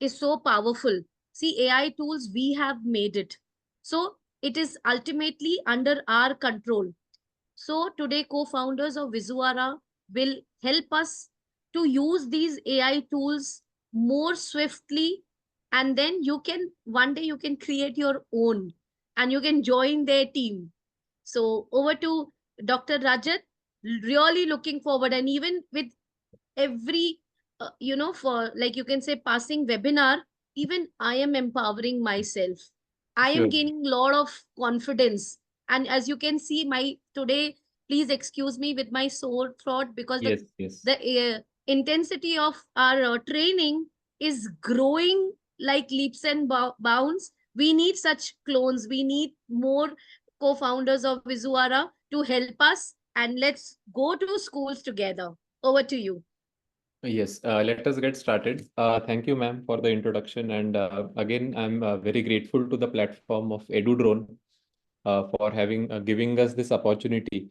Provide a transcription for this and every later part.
is so powerful. See, AI tools, we have made it. So it is ultimately under our control. So today, co-founders of Visuara will help us to use these AI tools more swiftly, and then you can one day you can create your own and you can join their team. So over to Dr. Rajat. Really looking forward, and even with every for like you can say passing webinar, even I am empowering myself. I am Sure. gaining a lot of confidence. And as you can see, my today, please excuse me with my sore throat, because Yes, yes. the intensity of our training is growing like leaps and bounds. We need such clones, we need more co-founders of Visuara to help us, and let's go to schools together. Over to you. Yes, let us get started. Thank you, ma'am, for the introduction. And again, I'm very grateful to the platform of EduDrone for having giving us this opportunity.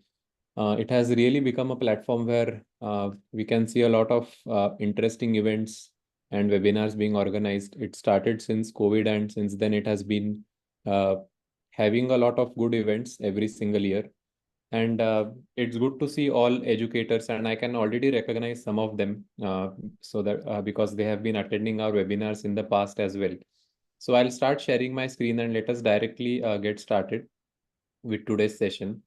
It has really become a platform where we can see a lot of interesting events and webinars being organized. It started since COVID, and since then it has been uh, having a lot of good events every single year. And it's good to see all educators, and I can already recognize some of them so that because they have been attending our webinars in the past as well. So I'll start sharing my screen and let us directly get started with today's session.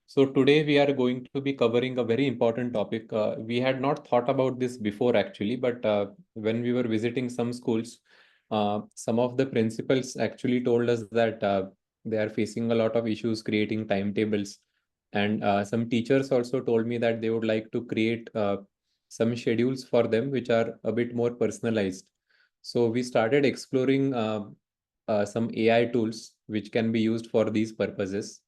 So today we are going to be covering a very important topic. We had not thought about this before actually, but when we were visiting some schools, some of the principals actually told us that they are facing a lot of issues creating timetables. And some teachers also told me that they would like to create some schedules for them, which are a bit more personalized. So we started exploring some AI tools which can be used for these purposes.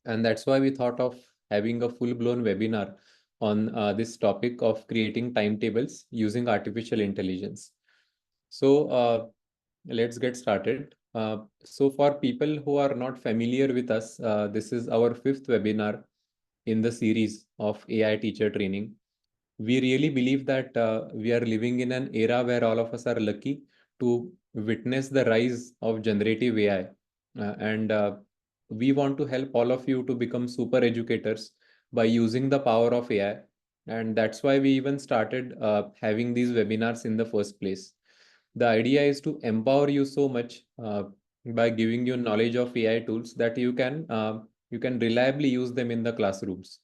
And that's why we thought of having a full-blown webinar on this topic of creating timetables using artificial intelligence. So let's get started. So for people who are not familiar with us, this is our fifth webinar in the series of AI teacher training. We really believe that we are living in an era where all of us are lucky to witness the rise of generative AI. And we want to help all of you to become super educators by using the power of AI. And that's why we even started having these webinars in the first place. The idea is to empower you so much by giving you knowledge of AI tools that you can reliably use them in the classrooms.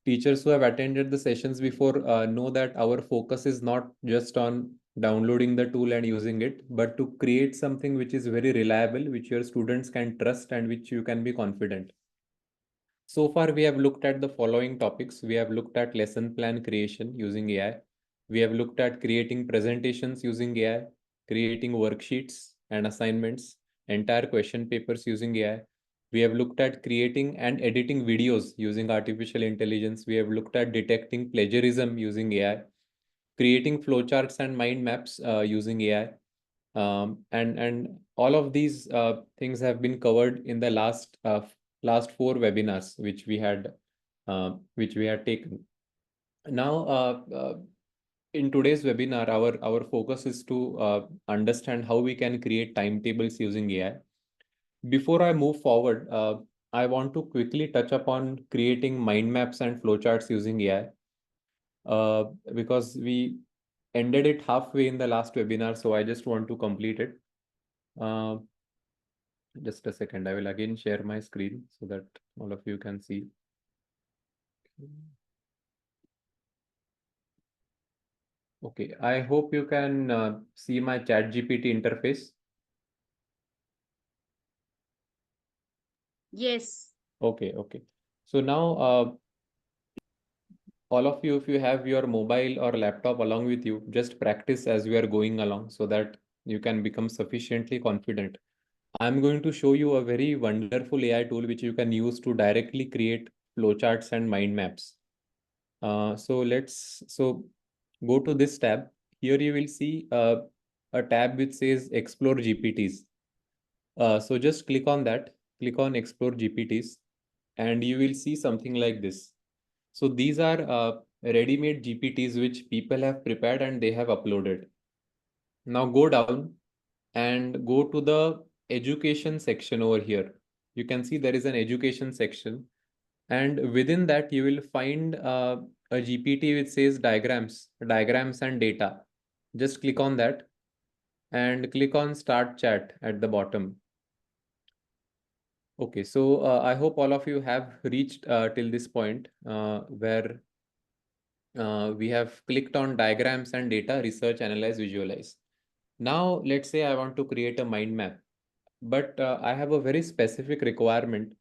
Teachers who have attended the sessions before know that our focus is not just on downloading the tool and using it, but to create something which is very reliable, which your students can trust and which you can be confident. So far, we have looked at the following topics. We have looked at lesson plan creation using AI. We have looked at creating presentations using AI, creating worksheets and assignments, entire question papers using AI. We have looked at creating and editing videos using artificial intelligence. We have looked at detecting plagiarism using AI, creating flowcharts and mind maps using AI. And all of these things have been covered in the last four webinars which we had taken. Now, in today's webinar, our focus is to understand how we can create timetables using AI. Before I move forward, I want to quickly touch upon creating mind maps and flowcharts using AI because we ended it halfway in the last webinar, so I just want to complete it. Uh, just a second, I will again share my screen so that all of you can see. Okay, I hope you can see my ChatGPT interface. Yes. Okay, okay. So now, all of you, if you have your mobile or laptop along with you, just practice as we are going along so that you can become sufficiently confident. I'm going to show you a very wonderful AI tool which you can use to directly create flowcharts and mind maps. So go to this tab. Here you will see a tab which says Explore GPTs. So just click on that, click on Explore GPTs, and you will see something like this. So these are ready-made GPTs which people have prepared and they have uploaded. Now go down and go to the education section over here. You can see there is an education section, and within that you will find a GPT which says diagrams and data. Just click on that and click on start chat at the bottom. Okay, so I hope all of you have reached till this point where we have clicked on diagrams and data, research, analyze, visualize. Now, let's say I want to create a mind map, but I have a very specific requirement.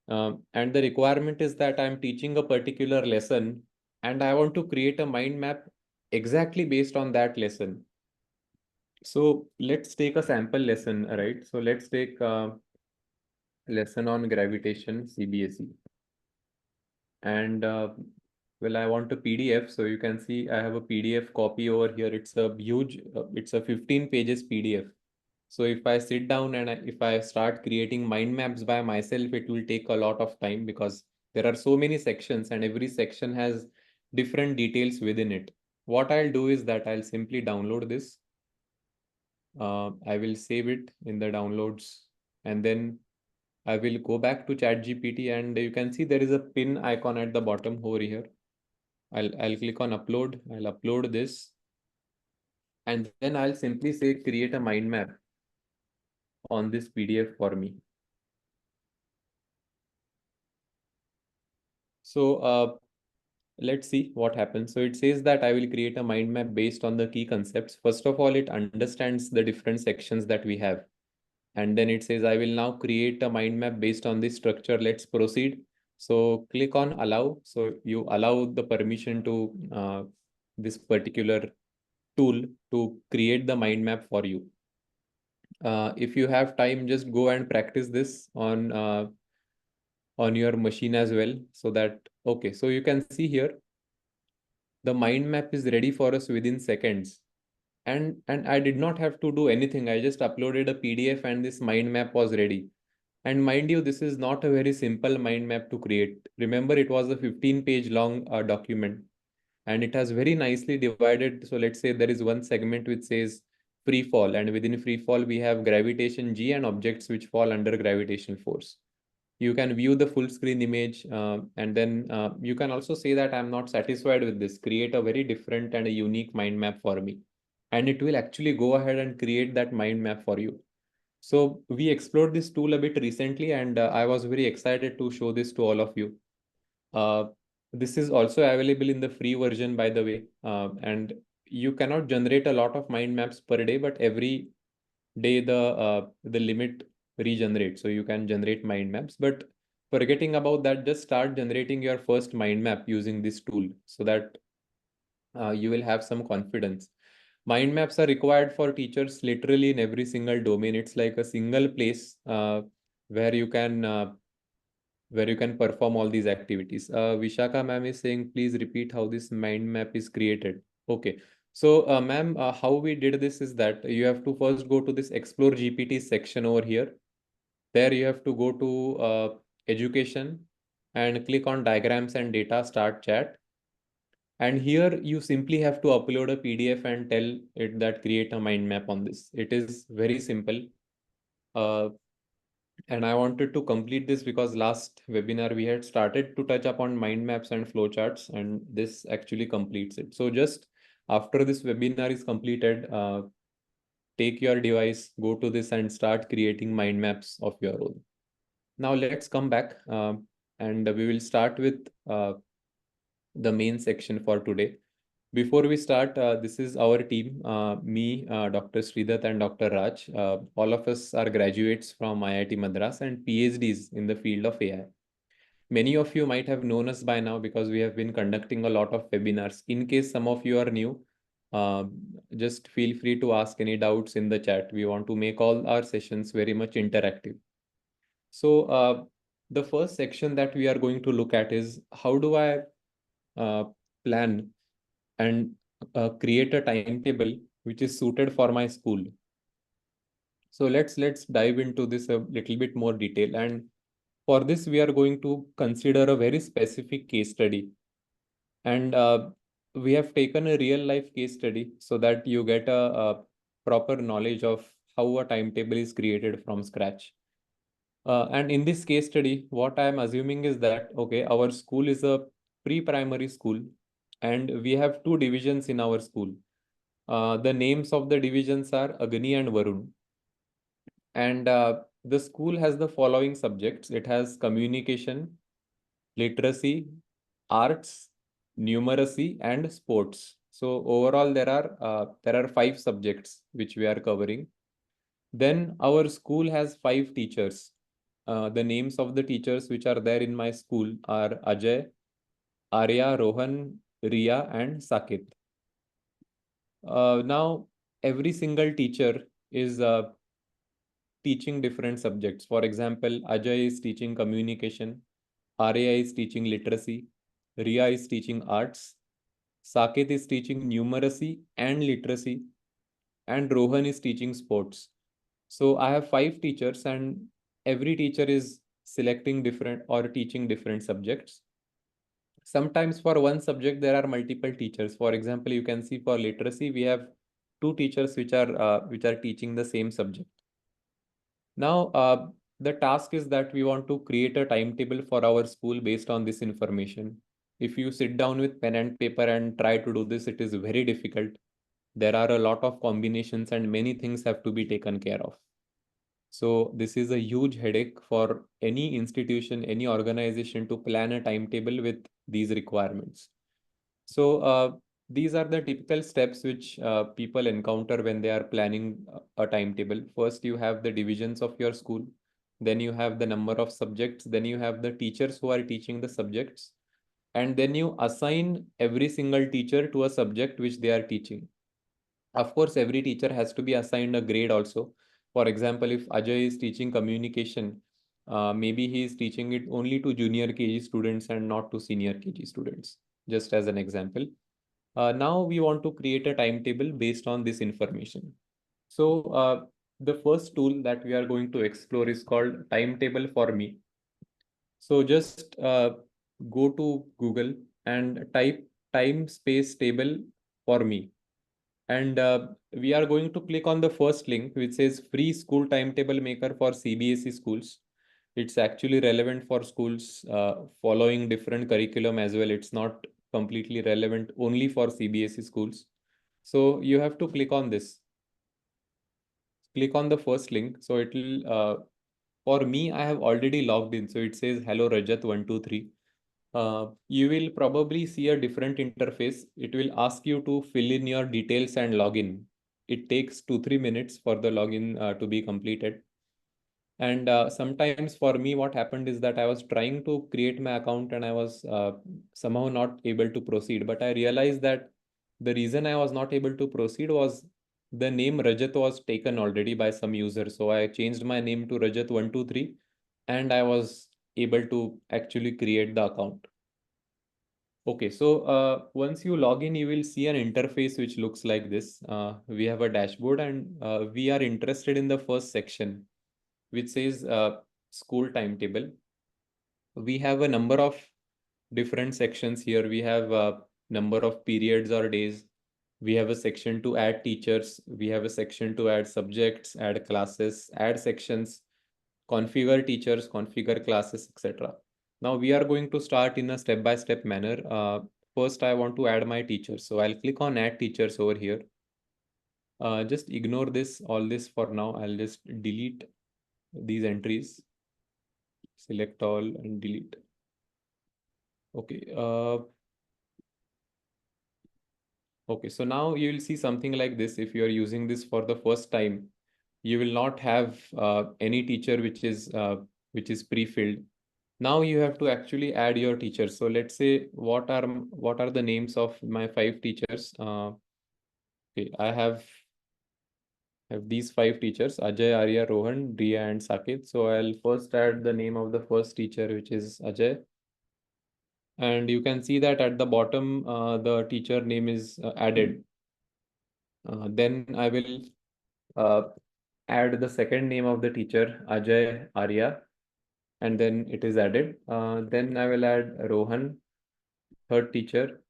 And the requirement is that I'm teaching a particular lesson and I want to create a mind map exactly based on that lesson. So let's take a sample lesson, right? So let's take a lesson on gravitation, CBSE. And well, I want a PDF. So you can see I have a PDF copy over here. It's a huge, it's a 15 pages PDF. So if I sit down and if I start creating mind maps by myself, it will take a lot of time because there are so many sections and every section has different details within it. What I'll do is that I'll simply download this. I will save it in the downloads, and then I will go back to ChatGPT, and you can see there is a pin icon at the bottom over here. I'll click on upload. I'll upload this, and then I'll simply say create a mind map on this PDF for me. So let's see what happens. So it says that I will create a mind map based on the key concepts. First of all, it understands the different sections that we have. And then it says, I will now create a mind map based on this structure. Let's proceed. So click on allow. So you allow the permission to this particular tool to create the mind map for you. If you have time, just go and practice this on your machine as well. So that, okay, so you can see here, the mind map is ready for us within seconds. And I did not have to do anything. I just uploaded a PDF and this mind map was ready. And mind you, this is not a very simple mind map to create. Remember, it was a 15-page long document and it has very nicely divided. So let's say there is one segment which says free fall, and within free fall, we have gravitation G and objects which fall under gravitational force. You can view the full screen image, and then you can also say that I'm not satisfied with this. Create a very different and a unique mind map for me. And it will actually go ahead and create that mind map for you. So we explored this tool a bit recently, and I was very excited to show this to all of you. Uh, this is also available in the free version, by the way. And you cannot generate a lot of mind maps per day, but every day the limit regenerates, so you can generate mind maps. But forgetting about that, just start generating your first mind map using this tool so that you will have some confidence. Mind maps are required for teachers literally in every single domain. It's like a single place where you can perform all these activities. Vishaka ma'am is saying, please repeat how this mind map is created. Okay. So, ma'am, how we did this is that you have to first go to this Explore GPT section over here. There you have to go to education and click on diagrams and data, start chat. And here you simply have to upload a PDF and tell it that create a mind map on this. It is very simple. Uh, and I wanted to complete this because last webinar we had started to touch upon mind maps and flowcharts, and this actually completes it. So just after this webinar is completed, take your device, go to this and start creating mind maps of your own. Now let's come back and we will start with the main section for today. Before we start, this is our team, me, Dr. Sridath and Dr. Raj. All of us are graduates from IIT Madras and PhDs in the field of AI. Many of you might have known us by now because we have been conducting a lot of webinars. In case some of you are new, uh, just feel free to ask any doubts in the chat. We want to make all our sessions very much interactive. So the first section that we are going to look at is how do I uh, plan and create a timetable which is suited for my school. So let's dive into this a little bit more detail. And for this, we are going to consider a very specific case study. And we have taken a real life case study so that you get proper knowledge of how a timetable is created from scratch. And in this case study, what I am assuming is that, okay, our school is a pre-primary school and we have two divisions in our school. The names of the divisions are Agni and Varun. And the school has the following subjects. It has communication, literacy, arts, numeracy, and sports. So overall, there are five subjects which we are covering. Then our school has five teachers. The names of the teachers which are there in my school are Ajay, Arya, Rohan, Riya, and Sakit. Now, every single teacher is teaching different subjects. For example, Ajay is teaching communication, Arya is teaching literacy, Riya is teaching arts, Sakit is teaching numeracy and literacy, and Rohan is teaching sports. So I have five teachers, and every teacher is selecting different or teaching different subjects. Sometimes for one subject, there are multiple teachers. For example, you can see for literacy, we have two teachers which are teaching the same subject. Now, the task is that we want to create a timetable for our school based on this information. If you sit down with pen and paper and try to do this, it is very difficult. There are a lot of combinations and many things have to be taken care of. So this is a huge headache for any institution, any organization to plan a timetable with these requirements. So these are the typical steps which people encounter when they are planning a timetable. First, you have the divisions of your school. Then you have the number of subjects. Then you have the teachers who are teaching the subjects. And then you assign every single teacher to a subject which they are teaching. Of course, every teacher has to be assigned a grade also. For example, if Ajay is teaching communication, maybe he is teaching it only to junior KG students and not to senior KG students, just as an example. Now we want to create a timetable based on this information. So the first tool that we are going to explore is called Timetable for Me. So just go to Google and type time space table for me. And we are going to click on the first link which says free school timetable maker for CBSE schools. It's actually relevant for schools following different curriculum as well. It's not completely relevant only for CBSE schools. So you have to click on this. Click on the first link. So it will, for me, I have already logged in. So it says, hello Rajat123. You will probably see a different interface. It will ask you to fill in your details and log in. It takes 2-3 minutes for the login to be completed. And sometimes for me, what happened is that I was trying to create my account and I was somehow not able to proceed. But I realized that the reason I was not able to proceed was the name Rajat was taken already by some user. So I changed my name to Rajat123 and I was able to actually create the account. Okay, so once you log in, you will see an interface which looks like this. We have a dashboard and we are interested in the first section, which says school timetable. We have a number of different sections here. We have a number of periods or days. We have a section to add teachers. We have a section to add subjects, add classes, add sections, configure teachers, configure classes, etc. Now we are going to start in a step-by-step manner. First, I want to add my teachers. So I'll click on add teachers over here. Just ignore all this for now. I'll just delete these entries. Select all and delete. Okay. Okay. So now you will see something like this. If you are using this for the first time, you will not have any teacher which is pre-filled. Now you have to actually add your teachers. So let's say what are the names of my five teachers? Okay, I have these five teachers: Ajay, Arya, Rohan, Riya, and Sakit. So I'll first add the name of the first teacher, which is Ajay. And you can see that at the bottom, the teacher name is added. Then I will uh, add the second name of the teacher, Ajay Arya, and then it is added. Then I will add Rohan, third teacher.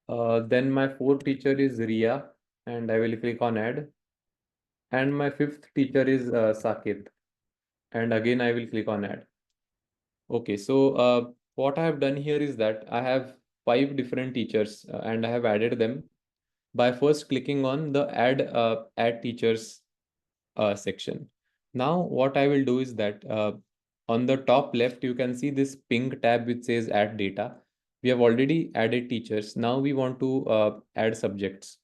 Then my fourth teacher is Riya, and I will click on add. And my fifth teacher is Saket. And again, I will click on add. Okay, so what I have done here is that I have five different teachers and I have added them by first clicking on the add teachers section. Now, what I will do is that on the top left, you can see this pink tab which says add data. We have already added teachers. Now we want to add subjects.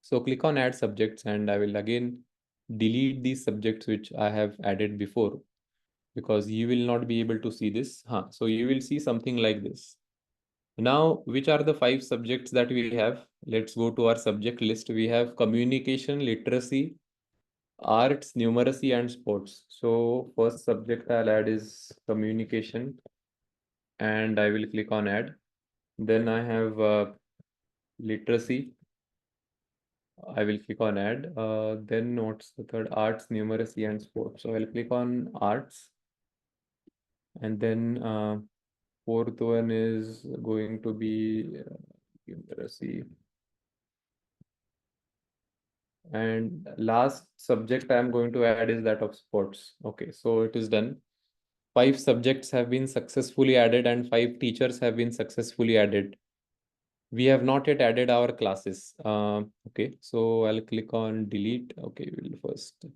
So click on add subjects and I will again delete these subjects which I have added before because you will not be able to see this. So you will see something like this. Now, which are the five subjects that we have? Let's go to our subject list. We have communication, literacy, arts, numeracy, and sports. So first subject I'll add is communication and I will click on add. Then I have literacy. I will click on add. Then what's the third? Arts, numeracy, and sports. So I'll click on arts. And then fourth one is going to be numeracy. And last subject I'm going to add is that of sports. Okay, so it is done. Five subjects have been successfully added and five teachers have been successfully added. We have not yet added our classes. Okay, so I'll click on delete. Okay, we'll first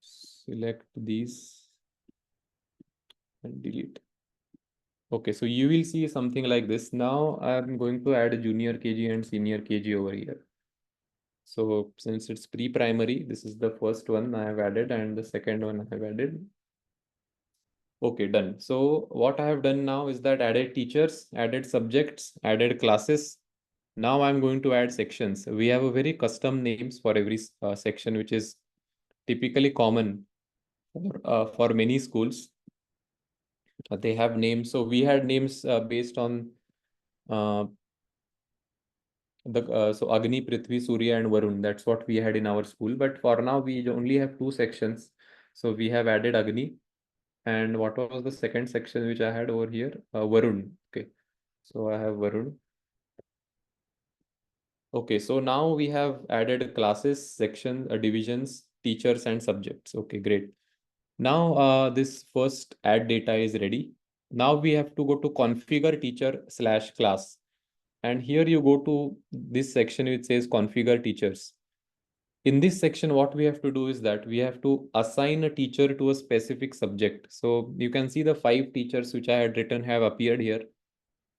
select these and delete. Okay, so you will see something like this. Now I'm going to add a junior KG and senior KG over here. So since it's pre-primary, this is the first one I have added and the second one I have added. Okay, done. So what I have done now is that added teachers, added subjects, added classes. Now I'm going to add sections. We have a very custom names for every section, which is typically common for many schools. They have names. So we had names based on uh, so Agni, Prithvi, Surya, and Varun. That's what we had in our school. But for now, we only have two sections. So we have added Agni. And what was the second section which I had over here? Varun. Okay. So I have Varun. Okay, so now we have added classes, section, divisions, teachers, and subjects. Okay, great. Now this first add data is ready. Now we have to go to configure teacher slash class. And here you go to this section which says configure teachers. In this section, what we have to do is that we have to assign a teacher to a specific subject. So you can see the five teachers which I had written have appeared here.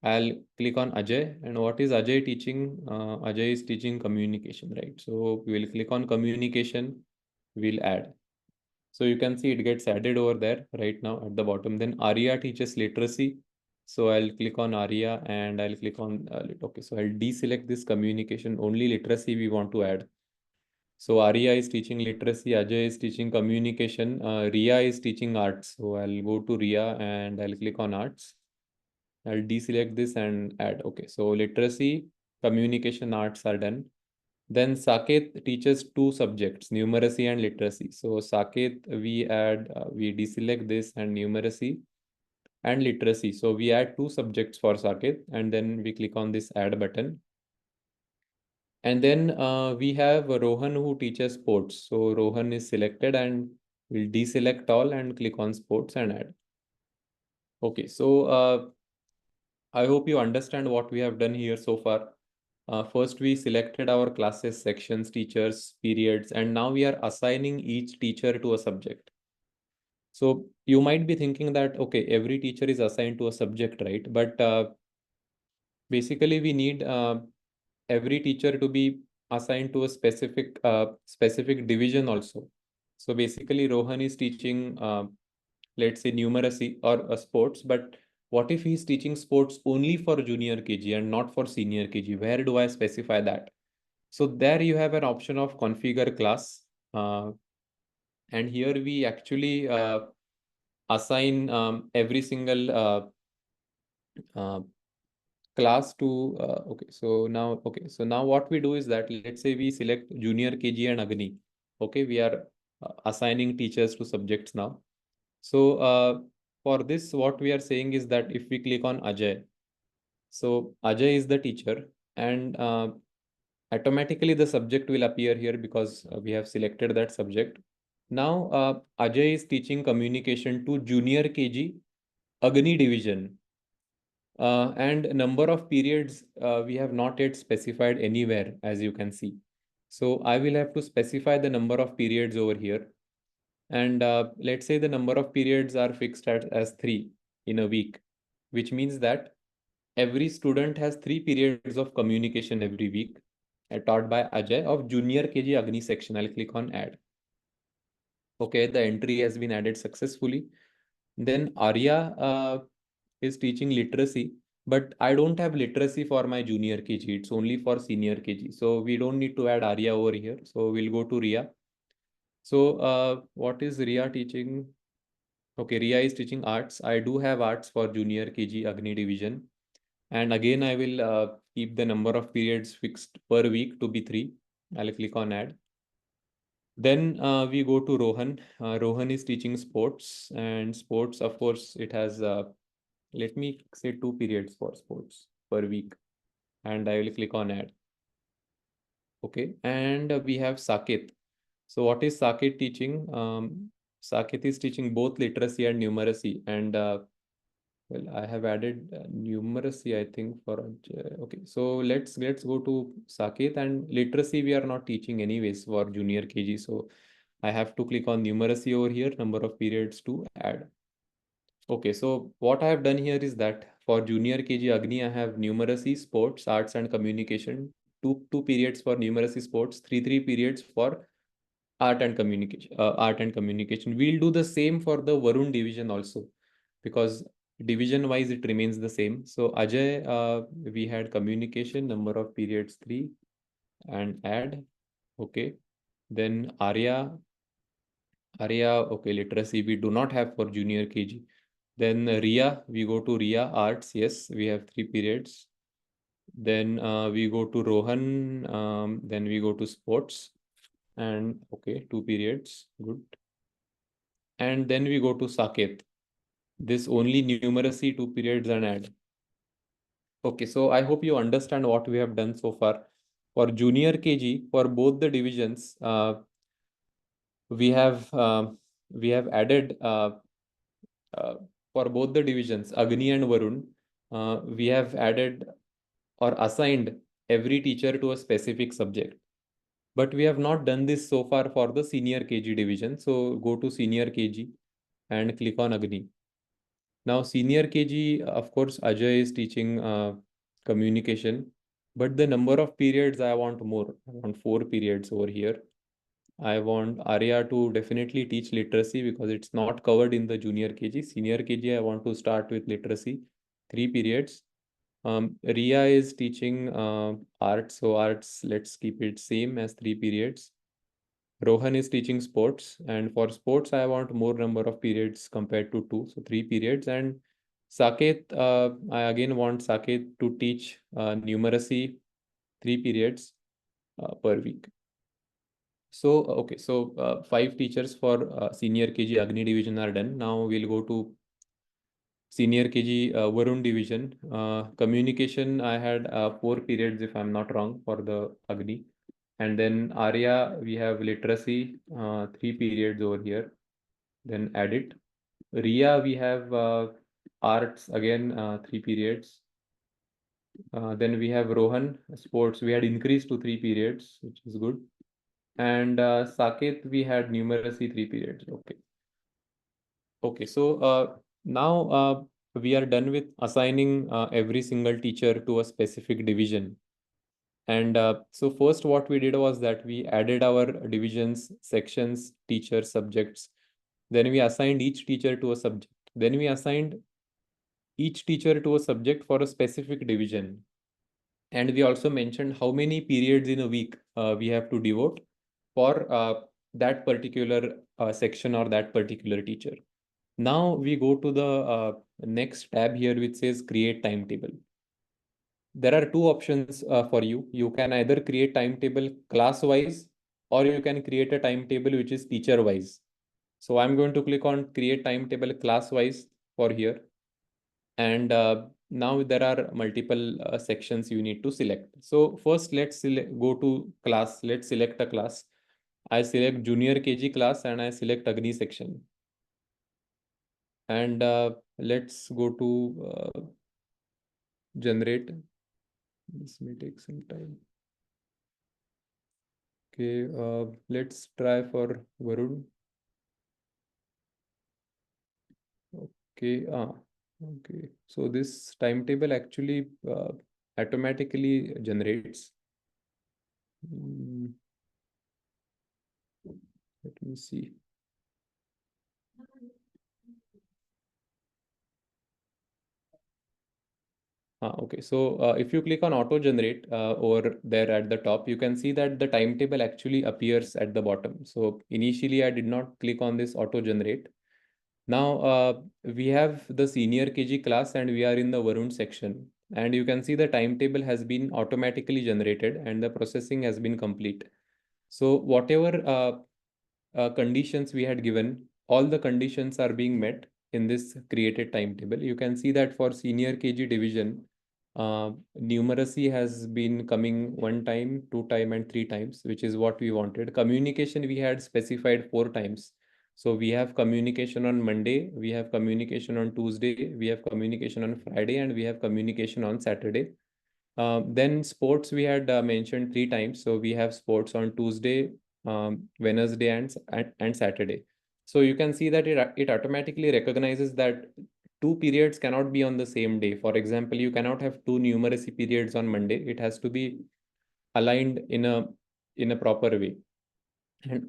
I'll click on Ajay. And what is Ajay teaching? Ajay is teaching communication, right? So we will click on communication. We'll add. So you can see it gets added over there right now at the bottom. Then Arya teaches literacy. So I'll click on Arya and I'll click on, okay, so I'll deselect this communication, only literacy we want to add. So Arya is teaching literacy, Ajay is teaching communication, Ria is teaching arts. So I'll go to Ria and I'll click on arts. I'll deselect this and add. Okay, so literacy, communication, arts are done. Then Saket teaches two subjects, numeracy and literacy. So Saket, we deselect this and numeracy and literacy. So we add two subjects for Saket and then we click on this add button. And then we have Rohan who teaches sports. So Rohan is selected and we'll deselect all and click on sports and add. Okay, so I hope you understand what we have done here so far. First, we selected our classes, sections, teachers, periods, and now we are assigning each teacher to a subject. So you might be thinking that, okay, every teacher is assigned to a subject, right? But basically, we need every teacher to be assigned to a specific division also. So basically, Rohan is teaching, let's say, numeracy or sports, but what if he's teaching sports only for junior KG and not for senior KG? Where do I specify that? So there you have an option of configure class. Uh, and here we actually assign every single uh, class to, so now what we do is that, let's say we select junior KG and Agni. Okay, we are assigning teachers to subjects now. So for this, what we are saying is that if we click on Ajay, so Ajay is the teacher and Automatically the subject will appear here because we have selected that subject. Now Ajay is teaching communication to junior KG Agni division. And number of periods we have not yet specified anywhere, as you can see. So I will have to specify the number of periods over here. And let's say the number of periods are fixed as 3 in a week, which means that every student has 3 periods of communication every week, taught by Ajay of junior KG Agni section. I'll click on add. Okay, the entry has been added successfully. Then Arya is teaching literacy, but I don't have literacy for my junior KG. It's only for senior KG. So we don't need to add Arya over here. So we'll go to Ria. So what is Ria teaching? Okay, Ria is teaching arts. I do have arts for junior KG Agni division. And again, I will keep the number of periods fixed per week to be 3. I'll click on add. Then we go to Rohan. Rohan is teaching sports, and sports, of course, it has, let me say 2 periods for sports per week, and I will click on add. Okay, and we have Saket. So what is Saket teaching? Saket is teaching both literacy and numeracy, and well, I have added numeracy, I think, for okay. So let's go to Saket, and literacy we are not teaching anyways for junior KG. So I have to click on numeracy over here, number of periods to add. Okay, so what I have done here is that for junior KG Agni, I have numeracy, sports, arts, and communication. Two periods for numeracy, sports, three periods for art and communication. We'll do the same for the Varun division also, because division wise it remains the same. So Ajay, we had communication, number of periods 3, and add. Okay. Then Arya, okay, literacy we do not have for junior KG. Then Ria, we go to Ria arts. Yes, we have 3 periods. Then we go to Rohan. Then we go to sports, and okay, 2 periods. Good. And then we go to Saket. This only numeracy 2 periods and add. Okay, so I hope you understand what we have done so far. For junior KG, for both the divisions, we have added uh, for both the divisions, Agni and Varun. We have added or assigned every teacher to a specific subject. But we have not done this so far for the senior KG division. So go to senior KG and click on Agni. Now, senior KG, of course, Ajay is teaching communication, but the number of periods I want more. I want 4 periods over here. I want Arya to definitely teach literacy because it's not covered in the junior KG. Senior KG, I want to start with literacy, 3 periods. Ria is teaching arts, so arts, let's keep it same as 3 periods. Rohan is teaching sports, and for sports, I want more number of periods compared to 2, so 3 periods. And Saket, I again want Saket to teach numeracy, 3 periods per week. So, okay, so 5 teachers for senior KG Agni division are done. Now we'll go to senior KG Varun division. Communication, I had 4 periods if I'm not wrong for the Agni. And then Arya, we have literacy, 3 periods over here. Then add it. Ria, we have arts, again, 3 periods. Then we have Rohan, sports. We had increased to 3 periods, which is good. And Saket, we had numeracy 3 periods. Okay. Okay, so now we are done with assigning every single teacher to a specific division. And so first what we did was that we added our divisions, sections, teachers, subjects. Then we assigned each teacher to a subject. Then we assigned each teacher to a subject for a specific division. And we also mentioned how many periods in a week we have to devote for that particular section or that particular teacher. Now we go to the next tab here, which says create timetable. There are 2 options for you. You can either create timetable class-wise, or you can create a timetable which is teacher-wise. So I'm going to click on create timetable class-wise for here. And now there are multiple sections you need to select. So first, go to class. Let's select a class. I select junior KG class and I select Agni section. And let's go to generate. This may take some time. Okay, let's try for Varun. Okay, okay. So this timetable actually automatically generates. Mm, let me see. Okay, so if you click on auto generate over there at the top, you can see that the timetable actually appears at the bottom. So initially I did not click on this auto generate. Now we have the senior KG class and we are in the Varun section. And you can see the timetable has been automatically generated and the processing has been complete. So whatever conditions we had given, all the conditions are being met in this created timetable. You can see that for senior KG division, numeracy has been coming 1 time, 2 time, and 3 times, which is what we wanted. Communication we had specified 4 times. So we have communication on Monday, we have communication on Tuesday, we have communication on Friday, and we have communication on Saturday. Then sports we had mentioned 3 times. So we have sports on Tuesday, Wednesday, and Saturday. So you can see that it automatically recognizes that two periods cannot be on the same day. For example, you cannot have two numeracy periods on Monday. It has to be aligned in a proper way.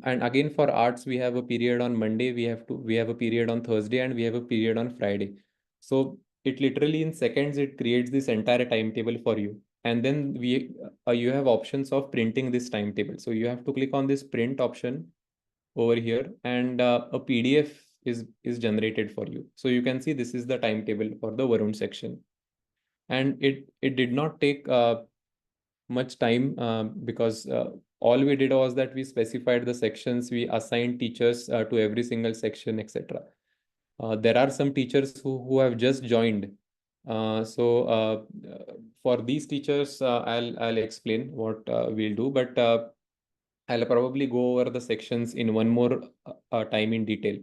And again for arts, we have a period on Monday, we have a period on Thursday, and we have a period on Friday. So it literally in seconds it creates this entire timetable for you. And then you have options of printing this timetable. So you have to click on this print option over here, and a PDF is generated for you. So you can see this is the timetable for the Varun section. And it did not take much time because all we did was that we specified the sections, we assigned teachers to every single section, etc. There are some teachers who have just joined. For these teachers, I'll explain what we'll do, but I'll probably go over the sections in one more time in detail.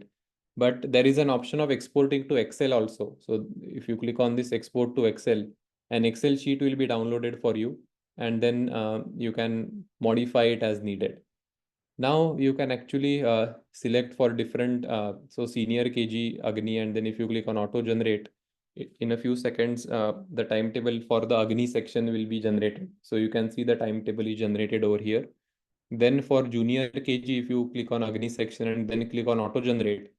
But there is an option of exporting to Excel also. So if you click on this export to Excel, an Excel sheet will be downloaded for you, and then you can modify it as needed. Now you can actually select for different, so senior KG, Agni, and then if you click on auto generate, in a few seconds, the timetable for the Agni section will be generated. So you can see the timetable is generated over here. Then for junior KG, if you click on Agni section and then click on auto generate,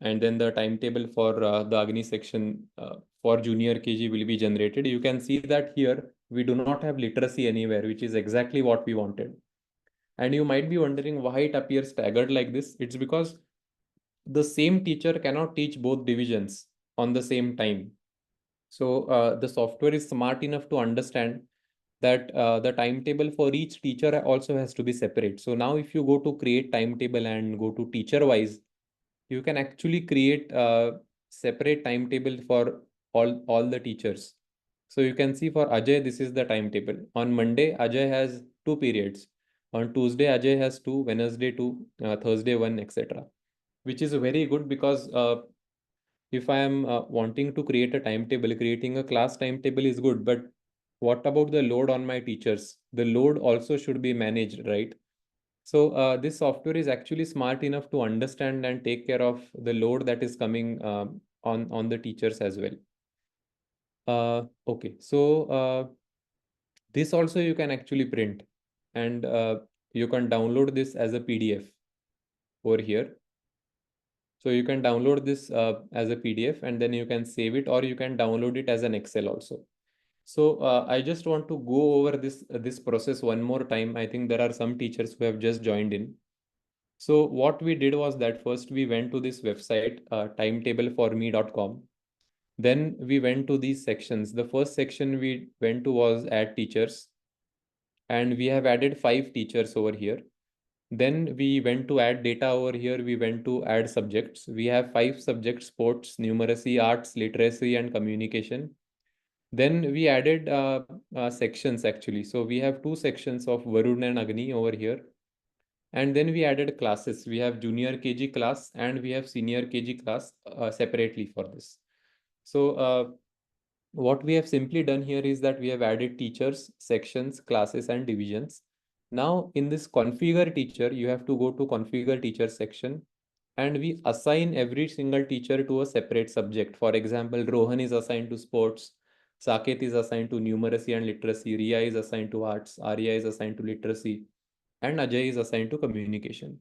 and then the timetable for the Agni section for junior KG will be generated. You can see that here we do not have literacy anywhere, which is exactly what we wanted. And you might be wondering why it appears staggered like this. It's because the same teacher cannot teach both divisions on the same time. So the software is smart enough to understand that the timetable for each teacher also has to be separate. So now if you go to create timetable and go to teacher wise, you can actually create a separate timetable for all the teachers. So you can see for Ajay, this is the timetable. On Monday, Ajay has 2 periods. On Tuesday, Ajay has two, Wednesday two, Thursday one, etc. Which is very good because if I am wanting to create a timetable, creating a class timetable is good, but what about the load on my teachers? The load also should be managed, right? So this software is actually smart enough to understand and take care of the load that is coming on the teachers as well. Okay, so this also you can actually print, and you can download this as a PDF over here. So you can download this as a PDF and then you can save it, or you can download it as an Excel also. So I just want to go over this process one more time. I think there are some teachers who have just joined in. So what we did was that first we went to this website, timetableforme.com. Then we went to these sections. The first section we went to was add teachers, and we have added 5 teachers over here. Then we went to add data over here. We went to add subjects. We have 5 subjects: sports, numeracy, arts, literacy, and communication. Then we added sections actually. So we have two sections of Varun and Agni over here. And then we added classes. We have junior KG class and we have senior KG class separately for this. So what we have simply done here is that we have added teachers, sections, classes, and divisions. Now in this configure teacher, you have to go to configure teacher section and we assign every single teacher to a separate subject. For example, Rohan is assigned to sports, Saket is assigned to numeracy and literacy, Riya is assigned to arts, Arya is assigned to literacy, and Ajay is assigned to communication.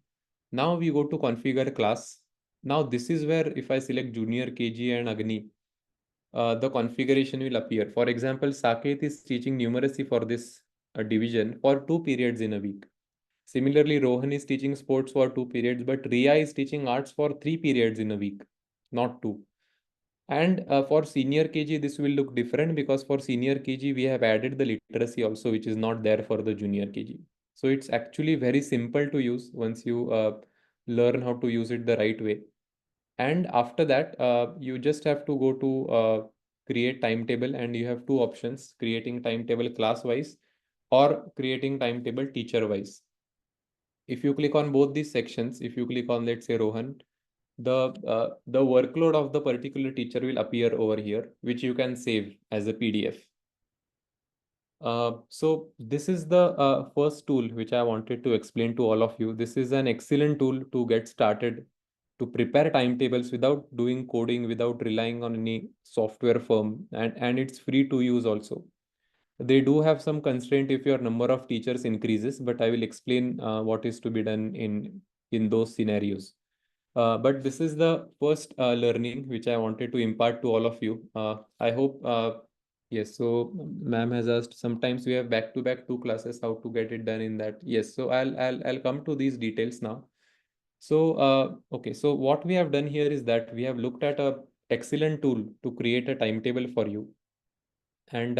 Now we go to configure class. Now this is where if I select junior KG and Agni, the configuration will appear. For example, Saket is teaching numeracy for this division for 2 periods in a week. Similarly, Rohan is teaching sports for 2 periods, but Riya is teaching arts for 3 periods in a week, not two. And for senior KG, this will look different because for senior KG, we have added the literacy also, which is not there for the junior KG. So it's actually very simple to use once you learn how to use it the right way. And after that, you just have to go to create timetable and you have two options, creating timetable class wise or creating timetable teacher wise. If you click on both these sections, if you click on, let's say, Rohan, the workload of the particular teacher will appear over here, which you can save as a PDF. So this is the first tool which I wanted to explain to all of you. This is an excellent tool to get started to prepare timetables without doing coding, without relying on any software firm, and it's free to use also. They do have some constraint if your number of teachers increases, but I will explain what is to be done in those scenarios. But this is the first learning which I wanted to impart to all of you. I hope, yes, so ma'am has asked, sometimes we have back-to-back two classes, how to get it done in that. Yes, so I'll come to these details now. So, okay, so what we have done here is that we have looked at a excellent tool to create a timetable for you. And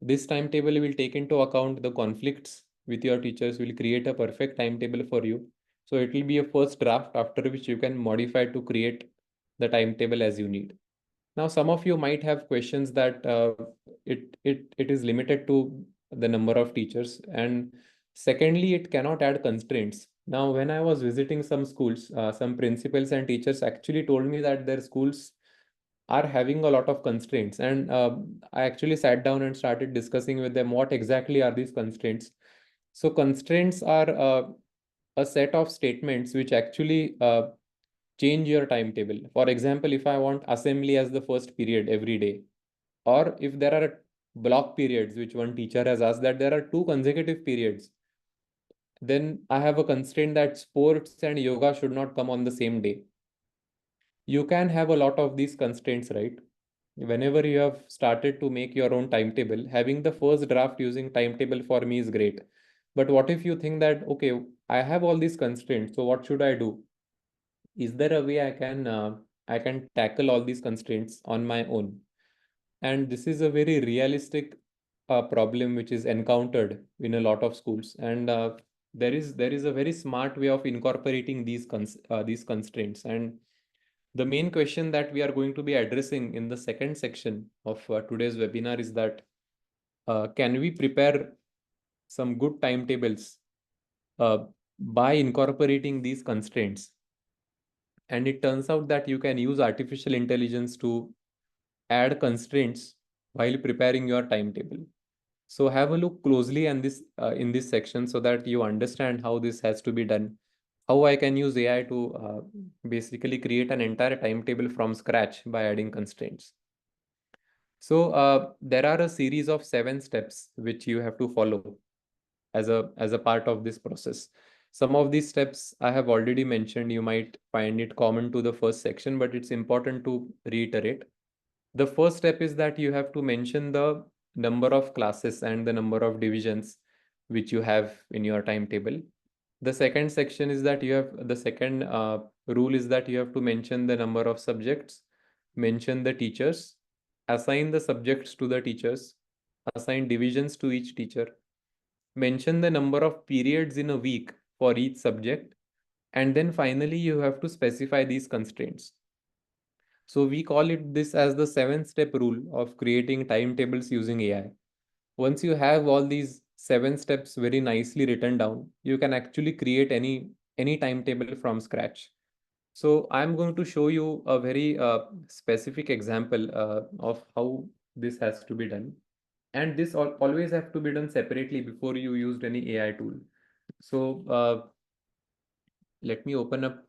this timetable will take into account the conflicts with your teachers, will create a perfect timetable for you. So it will be a first draft after which you can modify to create the timetable as you need. Now, some of you might have questions that it is limited to the number of teachers. And secondly, it cannot add constraints. Now, when I was visiting some schools, some principals and teachers actually told me that their schools are having a lot of constraints. And I actually sat down and started discussing with them what exactly are these constraints. So constraints are a set of statements which actually change your timetable. For example, if I want assembly as the first period every day, or if there are block periods, which one teacher has asked that there are two consecutive periods, then I have a constraint that sports and yoga should not come on the same day. You can have a lot of these constraints, right? Whenever you have started to make your own timetable, having the first draft using timetable for me is great. But what if you think that, okay, I have all these constraints, so what should I do? Is there a way I can tackle all these constraints on my own? And this is a very realistic problem which is encountered in a lot of schools. And there is a very smart way of incorporating these constraints. And the main question that we are going to be addressing in the second section of today's webinar is that can we prepare some good timetables uh, by incorporating these constraints? And it turns out that you can use artificial intelligence to add constraints while preparing your timetable. So have a look closely in this section so that you understand how this has to be done, how I can use AI to basically create an entire timetable from scratch by adding constraints. So there are a series of 7 steps which you have to follow as a part of this process. Some of these steps I have already mentioned. You might find it common to the first section, but it's important to reiterate. The first step is that you have to mention the number of classes and the number of divisions which you have in your timetable. The second section is that the second rule is that you have to mention the number of subjects, mention the teachers, assign the subjects to the teachers, assign divisions to each teacher, mention the number of periods in a week for each subject, and then finally you have to specify these constraints. So we call it this as the 7-step rule of creating timetables using AI. Once you have all these 7 steps very nicely written down, you can actually create any timetable from scratch. So I'm going to show you a very specific example of how this has to be done. And this always have to be done separately before you used any AI tool. So let me open up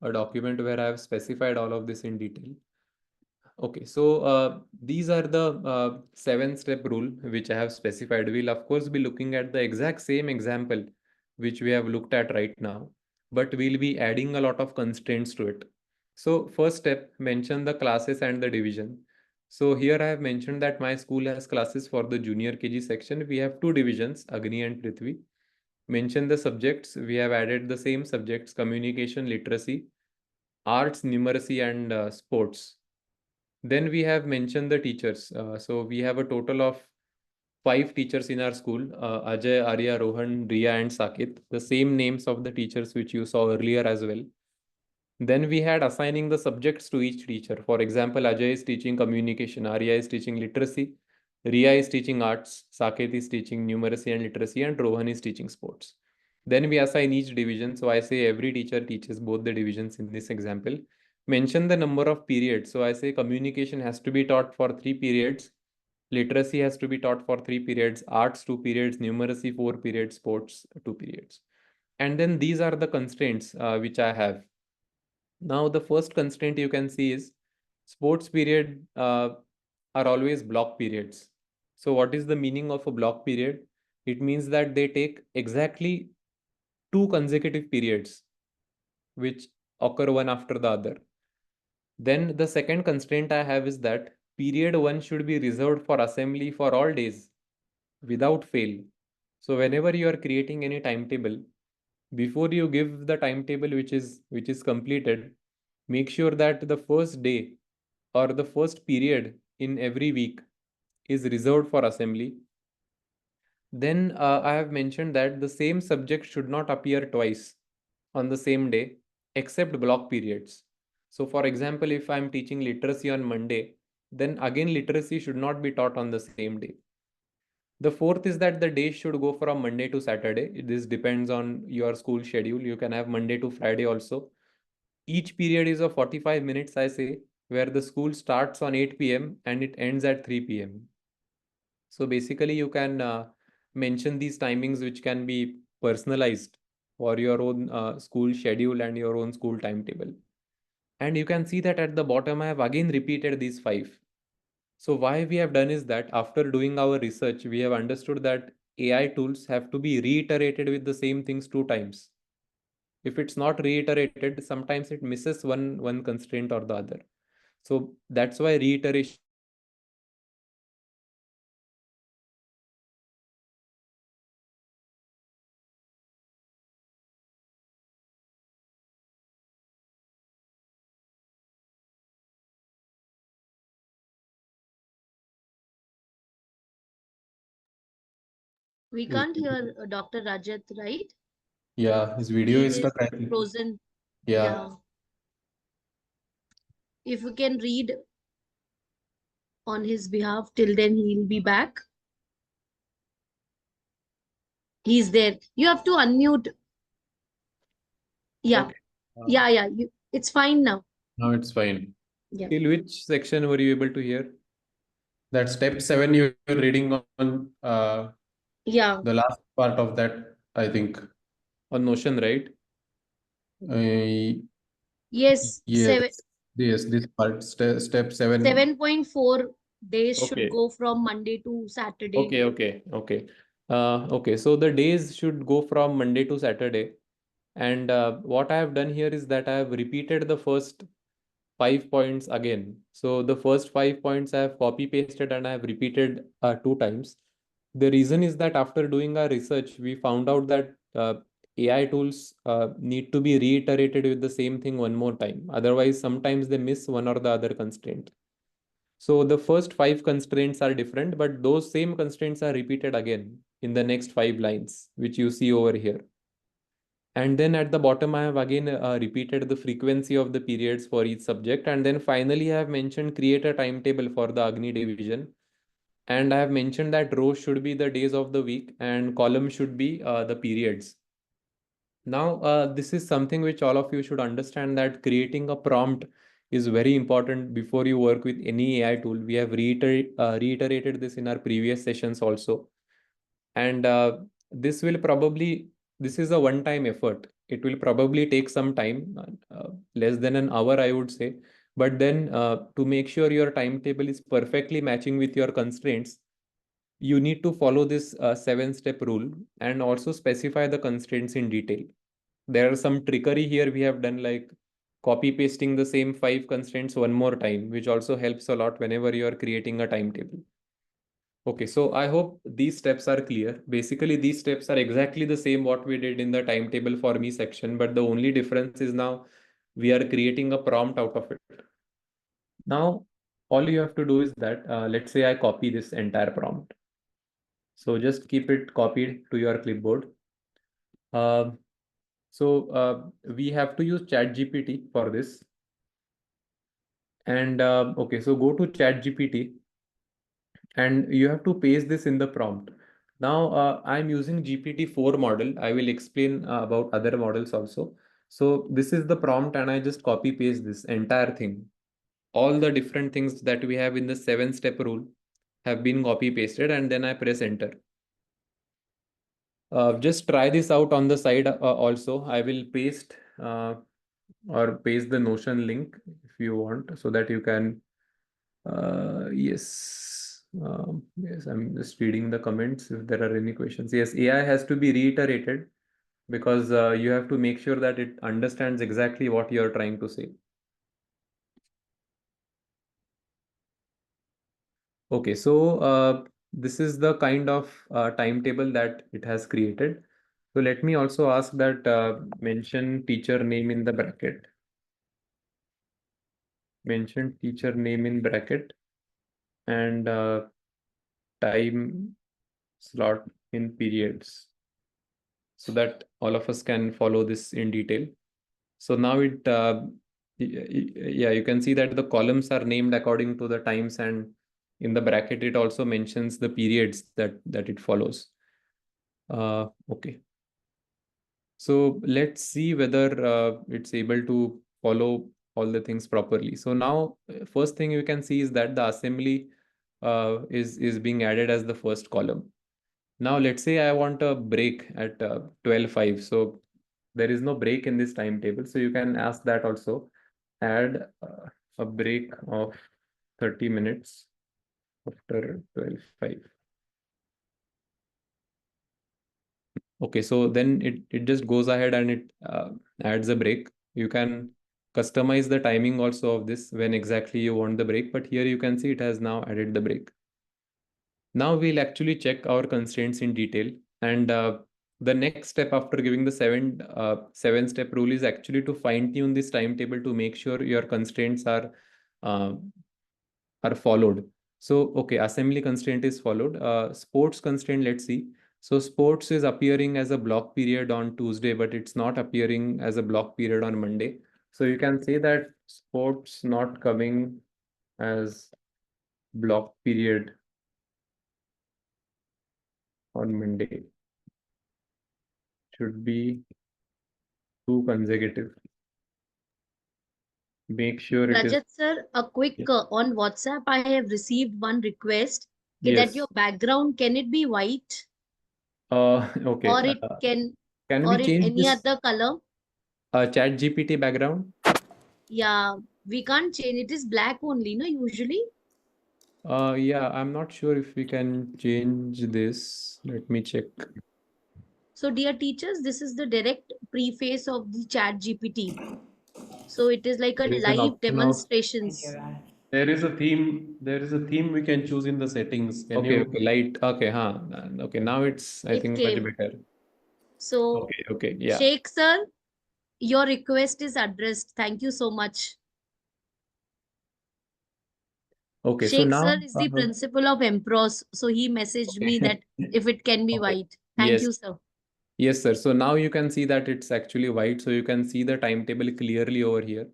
a document where I have specified all of this in detail. Okay, so these are the 7-step rule which I have specified. We'll of course be looking at the exact same example which we have looked at right now, but we'll be adding a lot of constraints to it. So first step, mention the classes and the division. So here I have mentioned that my school has classes for the junior KG section. We have two divisions, Agni and Prithvi. Mention the subjects. We have added the same subjects, communication, literacy, arts, numeracy, and sports. Then we have mentioned the teachers. So we have a total of 5 teachers in our school, Ajay, Arya, Rohan, Riya, and Sakit, the same names of the teachers which you saw earlier as well. Then we had assigning the subjects to each teacher. For example, Ajay is teaching communication, Arya is teaching literacy, Riya is teaching arts, Saket is teaching numeracy and literacy, and Rohan is teaching sports. Then we assign each division. So I say every teacher teaches both the divisions in this example. Mention the number of periods. So I say communication has to be taught for 3 periods, literacy has to be taught for 3 periods, arts 2 periods, numeracy 4 periods, sports 2 periods. And then these are the constraints which I have. Now, the first constraint you can see is sports period are always block periods. So what is the meaning of a block period? It means that they take exactly 2 consecutive periods, which occur one after the other. Then the second constraint I have is that period 1 should be reserved for assembly for all days without fail. So whenever you are creating any timetable, before you give the timetable which is completed, make sure that the first day or the first period in every week is reserved for assembly. Then I have mentioned that the same subject should not appear twice on the same day except block periods. So for example, if I'm teaching literacy on Monday, then again literacy should not be taught on the same day. The fourth is that the days should go from Monday to Saturday. This depends on your school schedule. You can have Monday to Friday also. Each period is of 45 minutes, I say, where the school starts on 8 p.m. and it ends at 3 p.m. So basically, you can mention these timings which can be personalized for your own school schedule and your own school timetable. And you can see that at the bottom, I have again repeated these 5. So why we have done is that after doing our research, we have understood that AI tools have to be reiterated with the same things 2 times. If it's not reiterated, sometimes it misses one constraint or the other. So that's why reiteration is important. So here I have mentioned that We his can't video, hear Dr. Rajat, right? yeah, his video He is is stuck, I think. frozen. Yeah. Yeah. If we can read on his behalf, till then he'll be back. He's there. You have to unmute. Yeah. Okay. Yeah, yeah. It's fine now. Now it's fine. Yeah. Till which section were you able to hear? That step 7 you're reading on Yeah. the last part of that, I think. On Notion, right? Uh, Yes. yes, yes, this part, step 7. 7.4 days should Okay, go from Monday to Saturday. okay. So the days should go from Monday to Saturday. And what I have done here is that I have repeated the first 5 points again. So the first 5 points I have copy pasted and I have repeated 2 times. The reason is that after doing our research, we found out that AI tools need to be reiterated with the same thing one more time. Otherwise, sometimes they miss one or the other constraint. So the first 5 constraints are different, but those same constraints are repeated again in the next 5 lines, which you see over here. And then at the bottom, I have again repeated the frequency of the periods for each subject. And then finally, I have mentioned create a timetable for the Agni division. And I have mentioned that row should be the days of the week and column should be the periods. Now, this is something which all of you should understand, that creating a prompt is very important before you work with any AI tool. We have reiterated this in our previous sessions also. And this will probably, this is a one-time effort. It will probably take some time, less than an hour, I would say. But then to make sure your timetable is perfectly matching with your constraints, you need to follow this seven-step rule and also specify the constraints in detail. There are some trickery here we have done, like copy pasting the same 5 constraints one more time, which also helps a lot whenever you are creating a timetable. Okay, so I hope these steps are clear. Basically, these steps are exactly the same what we did in the timetable for me section, but the only difference is now we are creating a prompt out of it. Now, all you have to do is that, let's say I copy this entire prompt. So just keep it copied to your clipboard. Um, we have to use ChatGPT for this. And okay, so go to ChatGPT and you have to paste this in the prompt. Now, I'm using GPT-4 model. I will explain about other models also. So this is the prompt and I just copy paste this entire thing. All the different things that we have in the 7-step rule have been copy pasted, and then I press enter. Just try this out on the side also. I will paste or paste the Notion link if you want, so that you can yes. Yes, I'm just reading the comments if there are any questions. Yes, AI has to be reiterated because you have to make sure that it understands exactly what you're trying to say. Okay, so this is the kind of timetable that it has created. So let me also ask that mention teacher name in the bracket. Mention teacher name in bracket and time slot in periods, so that all of us can follow this in detail. So now yeah, you can see that the columns are named according to the times, and in the bracket it also mentions the periods that it follows. Okay. So let's see whether it's able to follow all the things properly. So now, first thing you can see is that the assembly is being added as the first column. Now, let's say I want a break at 12:05. So there is no break in this timetable. So you can ask that also. Add a break of 30 minutes after 12:05. Okay, so then it just goes ahead and it adds a break. You can customize the timing also of this when exactly you want the break, but here you can see it has now added the break. Now we'll actually check our constraints in detail. And the next step after giving the 7-step rule is actually to fine tune this timetable to make sure your constraints uh, are followed. So, okay, assembly constraint is followed. Sports constraint, let's see. So sports is appearing as a block period on Tuesday, but it's not appearing as a block period on Monday. So you can say that sports not coming as block period on Monday should be 2 consecutive. Make sure it is. Rajat sir, a quick Yeah. on WhatsApp, I have received one request that your Yes. background, can it be white Okay. or it can, Can we or in change any this other color? chat GPT background? Yeah, we can't change. It is black only, no, usually. Yeah, I'm not sure if we can change this. Let me check. So, dear teachers, this is the direct preface of the chat GPT. So it is like a There is an live option of demonstrations. There is a theme. There is a theme we can choose in the settings. Can okay, you? okay, light. Okay, huh. Okay, now it's I It think much came. better. So, Okay, okay, yeah. Sheikh sir, your request is addressed. Thank you so much. Okay, so Sheikh now sir is the principal of Empros. So he messaged okay. me that if it can be Okay. white. Thank Yes. you, sir. Yes, sir. So now you can see that it's actually white. So you can see the timetable clearly over here.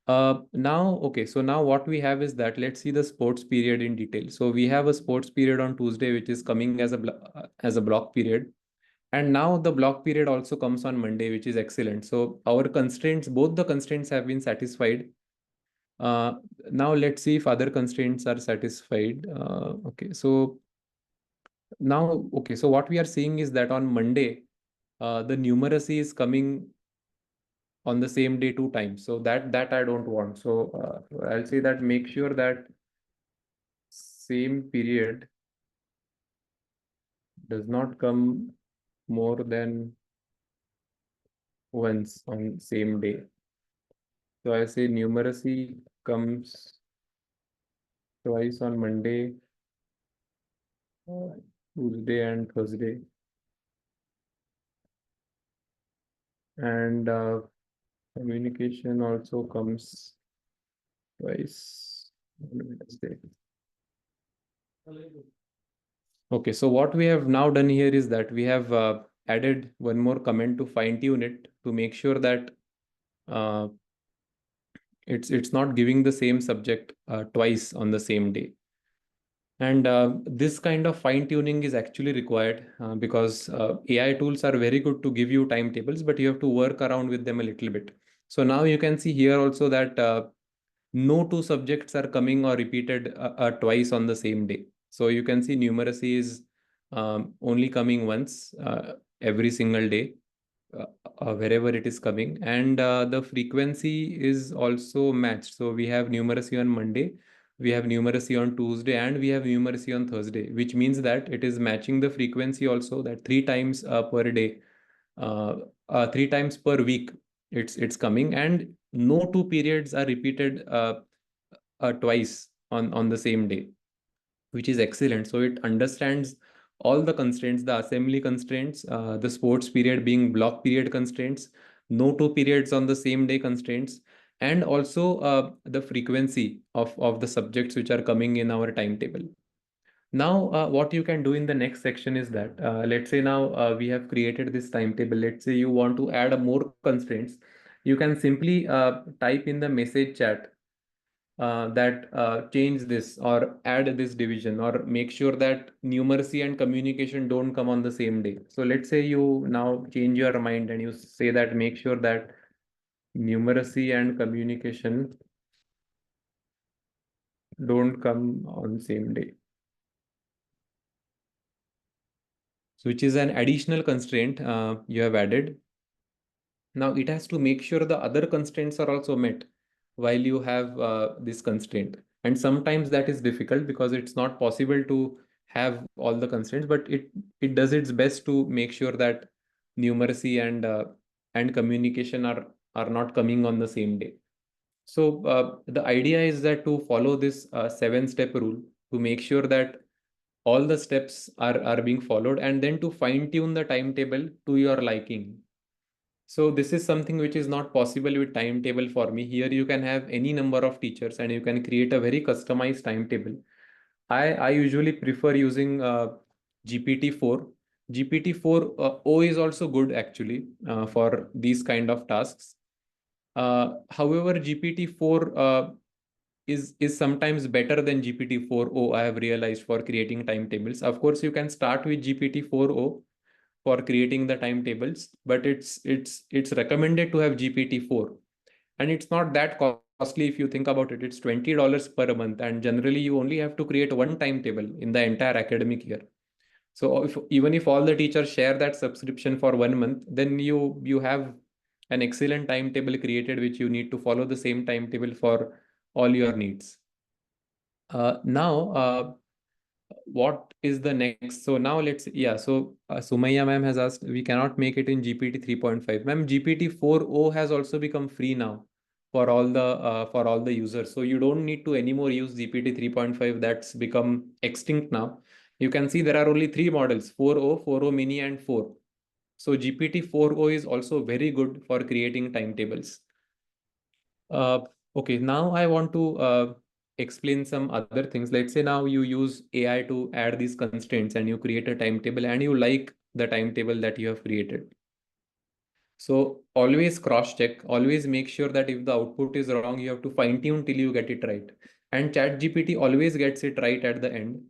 Okay, so now what we have is that let's see the sports period in detail. So we have a sports period on Tuesday, which is coming as a block period. And now the block period also comes on Monday, which is excellent. So our constraints, both the constraints have been satisfied. Uh, Now let's see if other constraints are satisfied. Okay, so now, okay, so what we are seeing is that on Monday, the numeracy is coming on the same day 2 times. So that I don't want. So I'll say that make sure that same period does not come more than once on same day. So I say numeracy comes twice on Monday, uh, Tuesday and Thursday. And communication also comes twice on Wednesday. Okay, so what we have now done here is that we have added one more comment to fine tune it to make sure that uh, it's not giving the same subject twice on the same day. And this kind of fine tuning is actually required because AI tools are very good to give you timetables, but you have to work around with them a little bit. So now you can see here also that no two subjects are coming or repeated twice on the same day. So you can see numeracy is only coming once every single day uh, wherever it is coming, and the frequency is also matched. So we have numeracy on Monday, we have numeracy on Tuesday, and we have numeracy on Thursday, which means that it is matching the frequency also, that 3 times per day, 3 times per week it's coming, and no two periods are repeated twice on the same day, which is excellent. So it understands all the constraints, the assembly constraints, the sports period being block period constraints, no two periods on the same day constraints, and also the frequency of the subjects which are coming in our timetable. Now, what you can do in the next section is that, let's say now we have created this timetable. Let's say you want to add more constraints. You can simply type in the message chat that change this or add this division or make sure that numeracy and communication don't come on the same day. So let's say you now change your mind and you say that make sure that numeracy and communication don't come on same day. So which is an additional constraint you have added. Now it has to make sure the other constraints are also met while you have this constraint. And sometimes that is difficult because it's not possible to have all the constraints, but it does its best to make sure that numeracy and communication are not coming on the same day. So the idea is that to follow this 7-step rule to make sure that all the steps are being followed, and then to fine tune the timetable to your liking. So this is something which is not possible with timetable for me. Here you can have any number of teachers and you can create a very customized timetable. I usually prefer using GPT-4. GPT-4 O is also good actually for these kind of tasks. However, GPT-4 is sometimes better than GPT-4O, I have realized, for creating timetables. Of course, you can start with GPT-4O for creating the timetables, but it's recommended to have GPT-4, and it's not that costly if you think about it. It's $20 per month, and generally you only have to create one timetable in the entire academic year. So even if all the teachers share that subscription for 1 month, then you have an excellent timetable created, which you need to follow the same timetable for all your needs. Now, what is the next? So now so Sumaya ma'am has asked, we cannot make it in GPT 3.5. Ma'am, GPT 4.0 has also become free now for all the users. So you don't need to anymore use GPT 3.5. That's become extinct now. You can see there are only 3 models: 4.0, 4.0 mini, and 4. So GPT 4.0 is also very good for creating timetables. Uh, okay, now I want to explain some other things. Let's say now you use AI to add these constraints and you create a timetable and you like the timetable that you have created. So always cross check, always make sure that if the output is wrong, you have to fine tune till you get it right. And ChatGPT always gets it right at the end.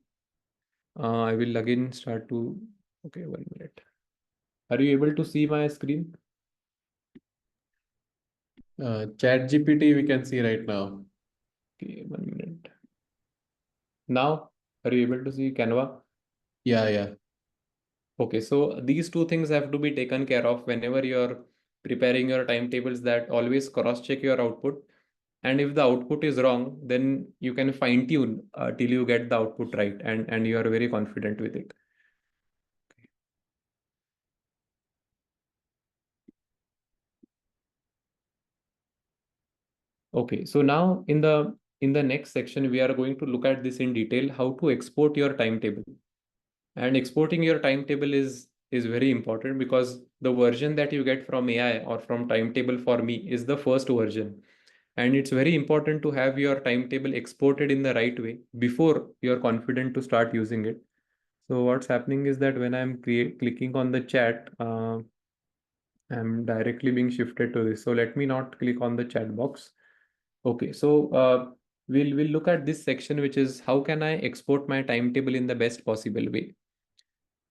I will again start to, okay, 1 minute. Are you able to see my screen? ChatGPT we can see right now. Okay, 1 minute. Now, are you able to see Canva? Yeah. Okay, so these two things have to be taken care of whenever you're preparing your timetables, that always cross-check your output. And if the output is wrong, then you can fine-tune till you get the output right, and you are very confident with it. Okay, so now in the next section, we are going to look at this in detail, how to export your timetable. And exporting your timetable is very important, because the version that you get from AI or from timetable for me is the first version. And it's very important to have your timetable exported in the right way before you're confident to start using it. So what's happening is that when I'm clicking on the chat, I'm directly being shifted to this. So let me not click on the chat box. Okay, so we'll look at this section, which is how can I export my timetable in the best possible way.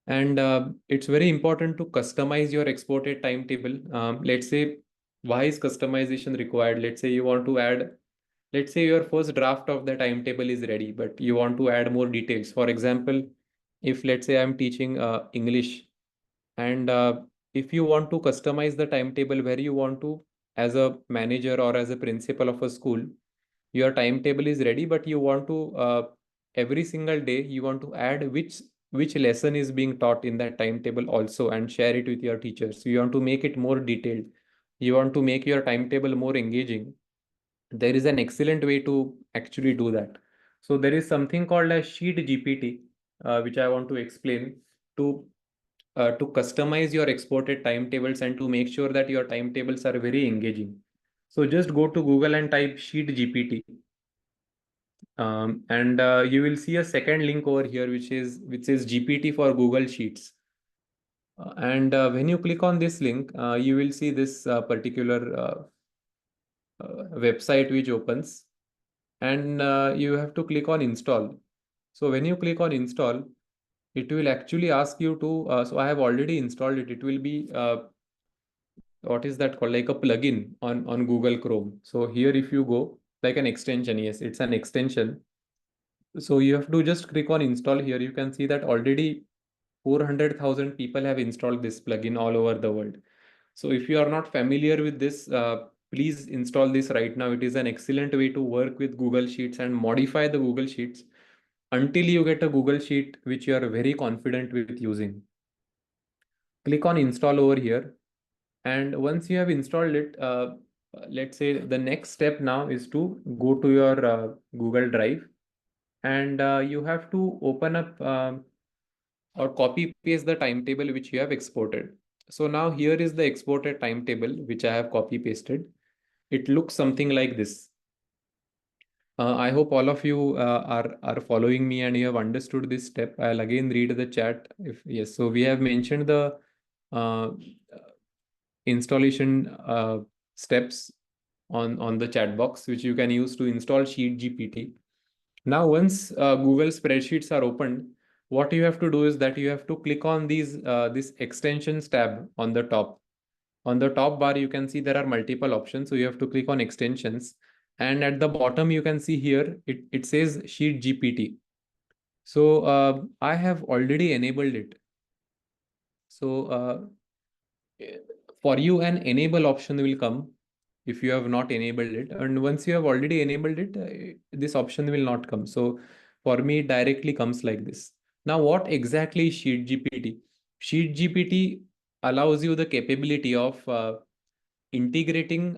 And it's very important to customize your exported timetable. Let's say, why is customization required? Let's say you want to add, let's say your first draft of the timetable is ready, but you want to add more details. For example, if let's say I'm teaching English, and if you want to customize the timetable where you want to, as a manager or as a principal of a school, your timetable is ready, but you want to every single day you want to add which lesson is being taught in that timetable also, and share it with your teachers. So you want to make it more detailed. You want to make your timetable more engaging. There is an excellent way to actually do that. So there is something called as Sheet GPT, which I want to explain to customize your exported timetables and to make sure that your timetables are very engaging. So just go to Google and type Sheet GPT. And you will see a second link over here, which says GPT for Google Sheets. And when you click on this link, you will see this particular website which opens, and you have to click on install. So when you click on install, it will actually ask you to, so I have already installed it. It will be, what is that called? Like a plugin on Google Chrome. So here, if you go, like an extension, yes, it's an extension. So you have to just click on install here. You can see that already 400,000 people have installed this plugin all over the world. So if you are not familiar with this, please install this right now. It is an excellent way to work with Google Sheets and modify the Google Sheets until you get a Google Sheet which you are very confident with using. Click on install over here. And once you have installed it, let's say the next step now is to go to your Google Drive, and you have to open up or copy paste the timetable which you have exported. So now here is the exported timetable which I have copy pasted. It looks something like this. I hope all of you are following me and you have understood this step. I'll again read the chat. If yes, so we have mentioned the uh, installation steps on the chat box, which you can use to install Sheet GPT. Now, once Google spreadsheets are opened, what you have to do is that you have to click on this extensions tab on the top. On the top bar, you can see there are multiple options. So you have to click on extensions. And at the bottom, you can see here, it says Sheet GPT. So I have already enabled it. So for you, an enable option will come if you have not enabled it. And once you have already enabled it, this option will not come. So for me, it directly comes like this. Now, what exactly is Sheet GPT? Sheet GPT allows you the capability of integrating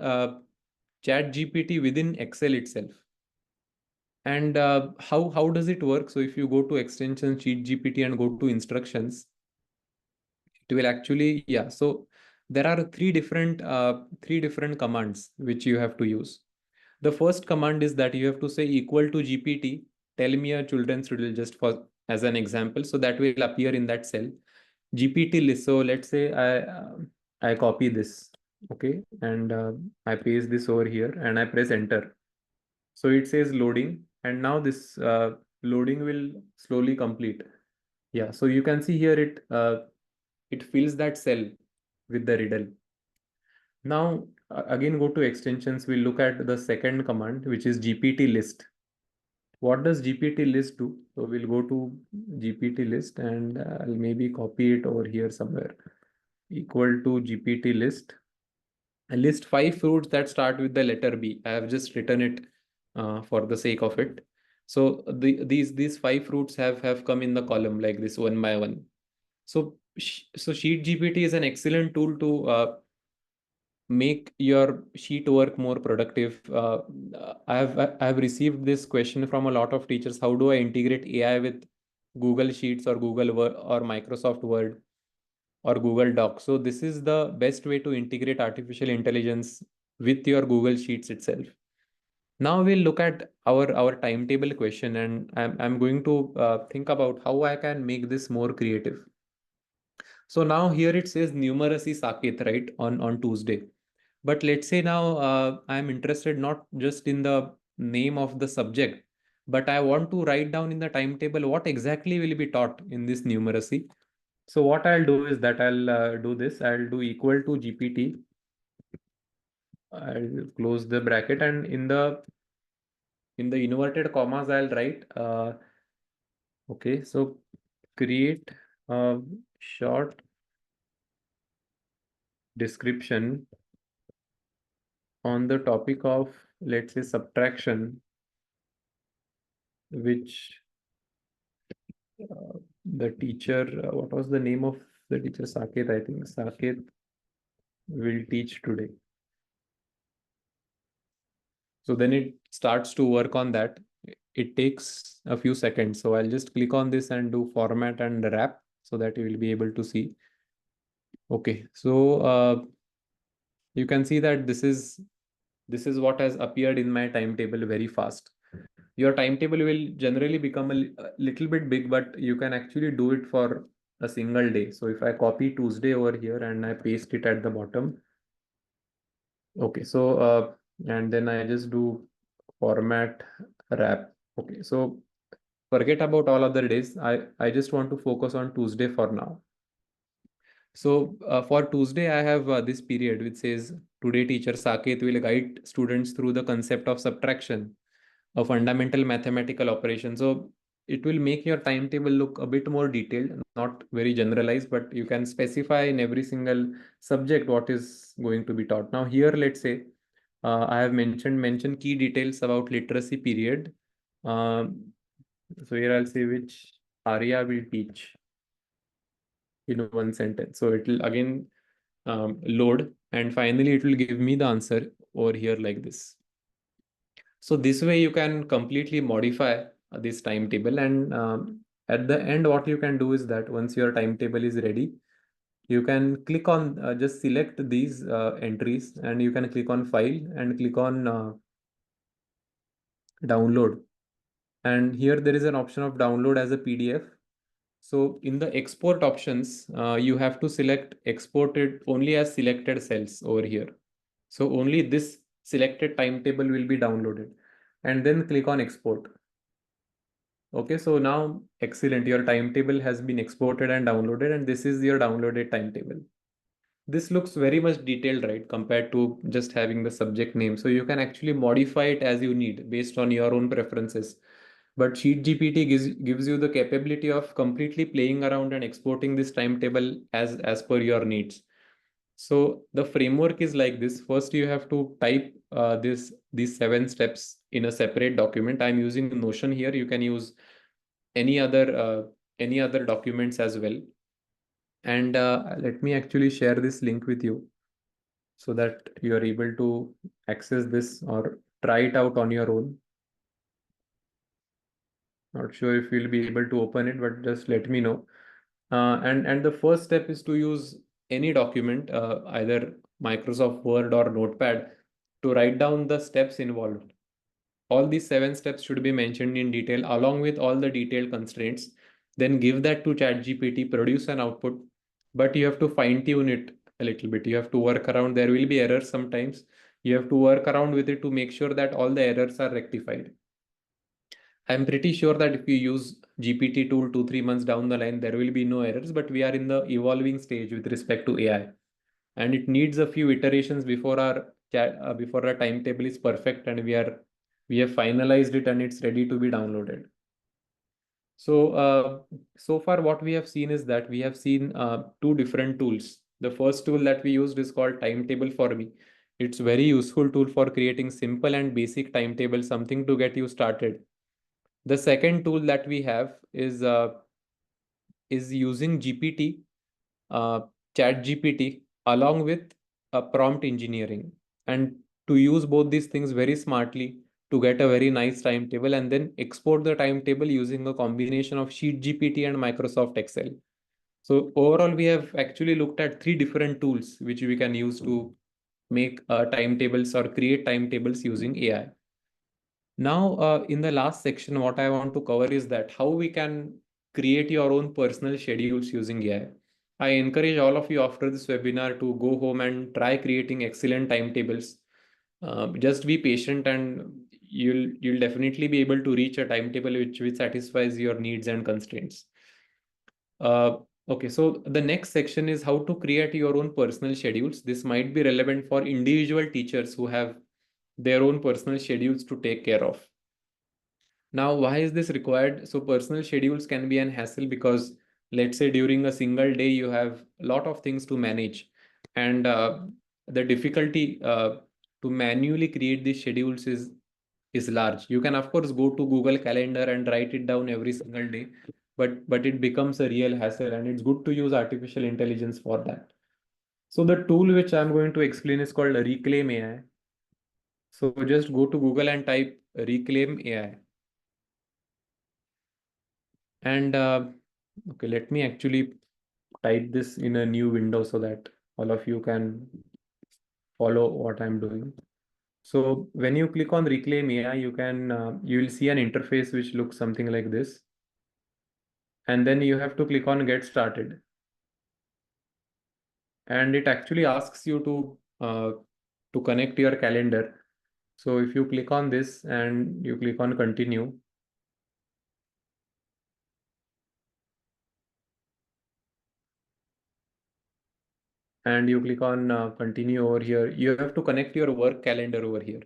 Chat GPT within Excel itself. And how does it work? So if you go to extension Sheet GPT and go to instructions, it will actually, yeah. So there are three different commands which you have to use. The first command is that you have to say equal to GPT, tell me a children's riddle, just for as an example. So that will appear in that cell. GPT list. So let's say I copy this, okay, and I paste this over here and I press enter. So it says loading, and now this loading will slowly complete. Yeah, so you can see here it fills that cell with the riddle. Now again go to extensions. We'll look at the second command, which is GPT list. What does GPT list do? So we'll go to GPT list and I'll maybe copy it over here somewhere. Equal to GPT list. I list 5 fruits that start with the letter B. I have just written it for the sake of it. So these 5 fruits have come in the column like this one by one. So Sheet GPT is an excellent tool to make your sheet work more productive. I have received this question from a lot of teachers. How do I integrate AI with Google Sheets or Google Word or Microsoft Word or Google Docs? So this is the best way to integrate artificial intelligence with your Google Sheets itself. Now we'll look at our timetable question, and I'm going to think about how I can make this more creative. So now here it says numeracy Saket, right, on Tuesday. But let's say now I'm interested not just in the name of the subject, but I want to write down in the timetable what exactly will be taught in this numeracy. So what I'll do is that I'll do this. I'll do equal to GPT. I'll close the bracket, and in the inverted commas I'll write. Okay, so create a short description on the topic of, let's say, subtraction, which the teacher, what was the name of the teacher? Saket, I think. Saket will teach today. So then it starts to work on that. It takes a few seconds. So I'll just click on this and do format and wrap so that you will be able to see. Okay, so you can see that this is what has appeared in my timetable very fast. Your timetable will generally become a little bit big, but you can actually do it for a single day. So if I copy Tuesday over here and I paste it at the bottom. Okay, so and then I just do format wrap. Okay, so forget about all other days. I just want to focus on Tuesday for now. So for Tuesday, I have this period which says today teacher Saket will guide students through the concept of subtraction, a fundamental mathematical operation. So it will make your timetable look a bit more detailed, not very generalized, but you can specify in every single subject what is going to be taught. Now here, let's say I have mentioned key details about literacy period. So here I'll say which Arya will teach in one sentence. So it will again load, and finally it will give me the answer over here like this. So this way you can completely modify this timetable, and at the end what you can do is that once your timetable is ready, you can click on just select these entries, and you can click on file and click on download. And here there is an option of download as a PDF. So in the export options, you have to select exported only as selected cells over here. So only this selected timetable will be downloaded, and then click on export. Okay, so now excellent. Your timetable has been exported and downloaded, and this is your downloaded timetable. This looks very much detailed, right, compared to just having the subject name. So you can actually modify it as you need based on your own preferences. But Sheet GPT gives you the capability of completely playing around and exporting this timetable as per your needs. So the framework is like this. First, you have to type these 7 steps in a separate document. I'm using Notion here. You can use any other documents as well. And let me actually share this link with you so that you are able to access this or try it out on your own. Not sure if you'll be able to open it, but just let me know. And the first step is to use any document, either Microsoft Word or Notepad, to write down the steps involved. All these 7 steps should be mentioned in detail along with all the detailed constraints. Then give that to ChatGPT, produce an output, but you have to fine tune it a little bit. You have to work around. There will be errors sometimes. You have to work around with it to make sure that all the errors are rectified. I'm pretty sure that if you use GPT tool 2, 3 months down the line, there will be no errors, but we are in the evolving stage with respect to AI. And it needs a few iterations before before our timetable is perfect and we have finalized it and it's ready to be downloaded. So far what we have seen is that we have seen two different tools. The first tool that we used is called Timetable for Me. It's very useful tool for creating simple and basic timetable, something to get you started. The second tool that we have is using GPT, uh, Chat GPT, along with prompt engineering, and to use both these things very smartly to get a very nice timetable, and then export the timetable using a combination of Sheet GPT and Microsoft Excel. So overall, we have actually looked at three different tools which we can use to make timetables or create timetables using AI. Now, in the last section, what I want to cover is that how we can create your own personal schedules using AI. I encourage all of you after this webinar to go home and try creating excellent timetables. Just be patient and you'll definitely be able to reach a timetable which satisfies your needs and constraints. Okay, so the next section is how to create your own personal schedules. This might be relevant for individual teachers who have their own personal schedules to take care of. Now, why is this required? So personal schedules can be an hassle because let's say during a single day, you have a lot of things to manage, and the difficulty to manually create these schedules is large. You can of course go to Google Calendar and write it down every single day, but it becomes a real hassle, and it's good to use artificial intelligence for that. So the tool which I'm going to explain is called Reclaim AI. So just go to Google and type Reclaim AI. And okay, let me actually type this in a new window so that all of you can follow what I'm doing. So when you click on Reclaim AI, you will see an interface which looks something like this. And then you have to click on Get Started. And it actually asks you to connect your calendar. So if you click on this and you click on Continue, and you click on continue over here, you have to connect your work calendar over here.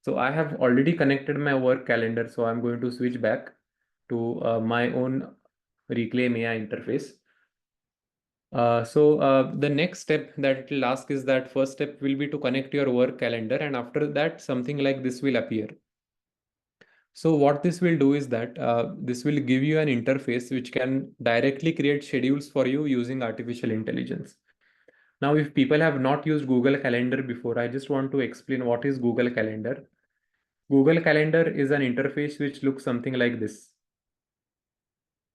So I have already connected my work calendar, so I'm going to switch back to my own Reclaim AI interface. The next step that it will ask is that first step will be to connect your work calendar, and after that something like this will appear. So what this will do is that this will give you an interface which can directly create schedules for you using artificial intelligence. Now, if people have not used Google Calendar before, I just want to explain what is Google Calendar. Google Calendar is an interface which looks something like this.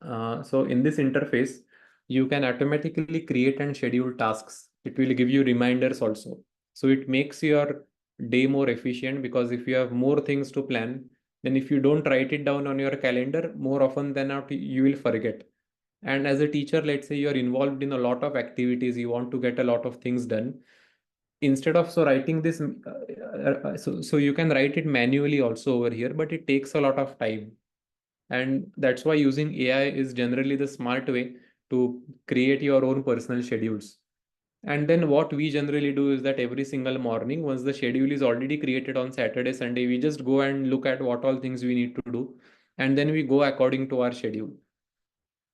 So in this interface, you can automatically create and schedule tasks. It will give you reminders also. So it makes your day more efficient because if you have more things to plan, then if you don't write it down on your calendar, more often than not, you will forget. And as a teacher, let's say you're involved in a lot of activities, you want to get a lot of things done. Instead of writing this, so you can write it manually also over here, but it takes a lot of time. And that's why using AI is generally the smart way to create your own personal schedules. And then what we generally do is that every single morning, once the schedule is already created on Saturday, Sunday, we just go and look at what all things we need to do. And then we go according to our schedule.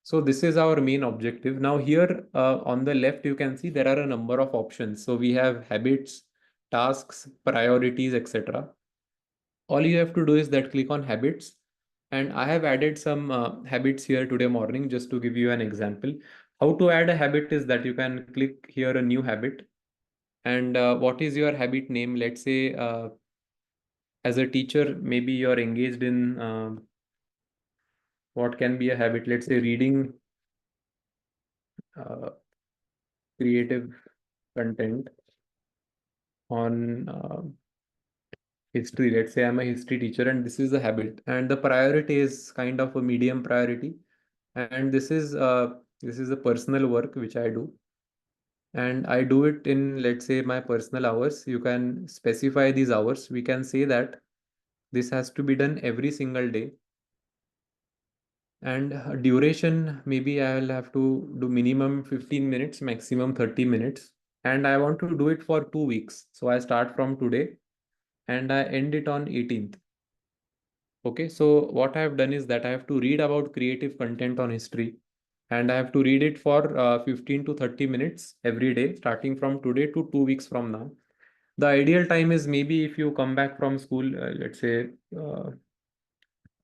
So this is our main objective. Now here on the left, you can see there are a number of options. So we have habits, tasks, priorities, etc. All you have to do is that click on habits. And I have added some habits here today morning just to give you an example. How to add a habit is that you can click here a new habit. And what is your habit name? Let's say as a teacher, maybe you're engaged in what can be a habit? Let's say reading uh, creative content on history. Let's say I'm a history teacher and this is a habit, and the priority is kind of a medium priority, and this is a personal work which I do. and I do it in, let's say, my personal hours. You can specify these hours. We can say that this has to be done every single day. And duration, maybe I'll have to do minimum 15 minutes, maximum 30 minutes. And I want to do it for 2 weeks. So I start from today and I end it on 18th. Okay, so what I have done is that I have to read about creative content on history, and I have to read it for 15 to 30 minutes every day, starting from today to 2 weeks from now. The ideal time is maybe if you come back from school, let's say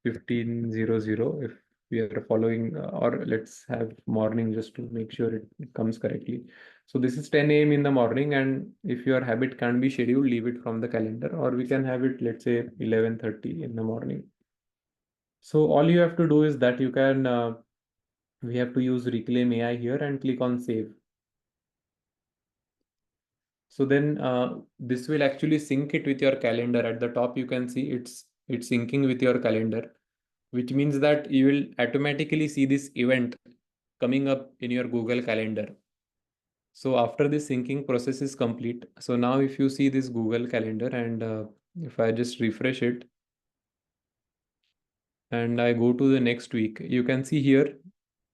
15:00, if we are following, or let's have morning just to make sure it comes correctly. So this is 10 a.m. in the morning, and if your habit can't be scheduled, leave it from the calendar, or we can have it, let's say 11:30 in the morning. So all you have to do is that you can, we have to use Reclaim AI here and click on save. So then this will actually sync it with your calendar. At the top, you can see it's syncing with your calendar, which means that you will automatically see this event coming up in your Google Calendar. So after this syncing process is complete, so now if you see this Google Calendar and if I just refresh it and I go to the next week, you can see here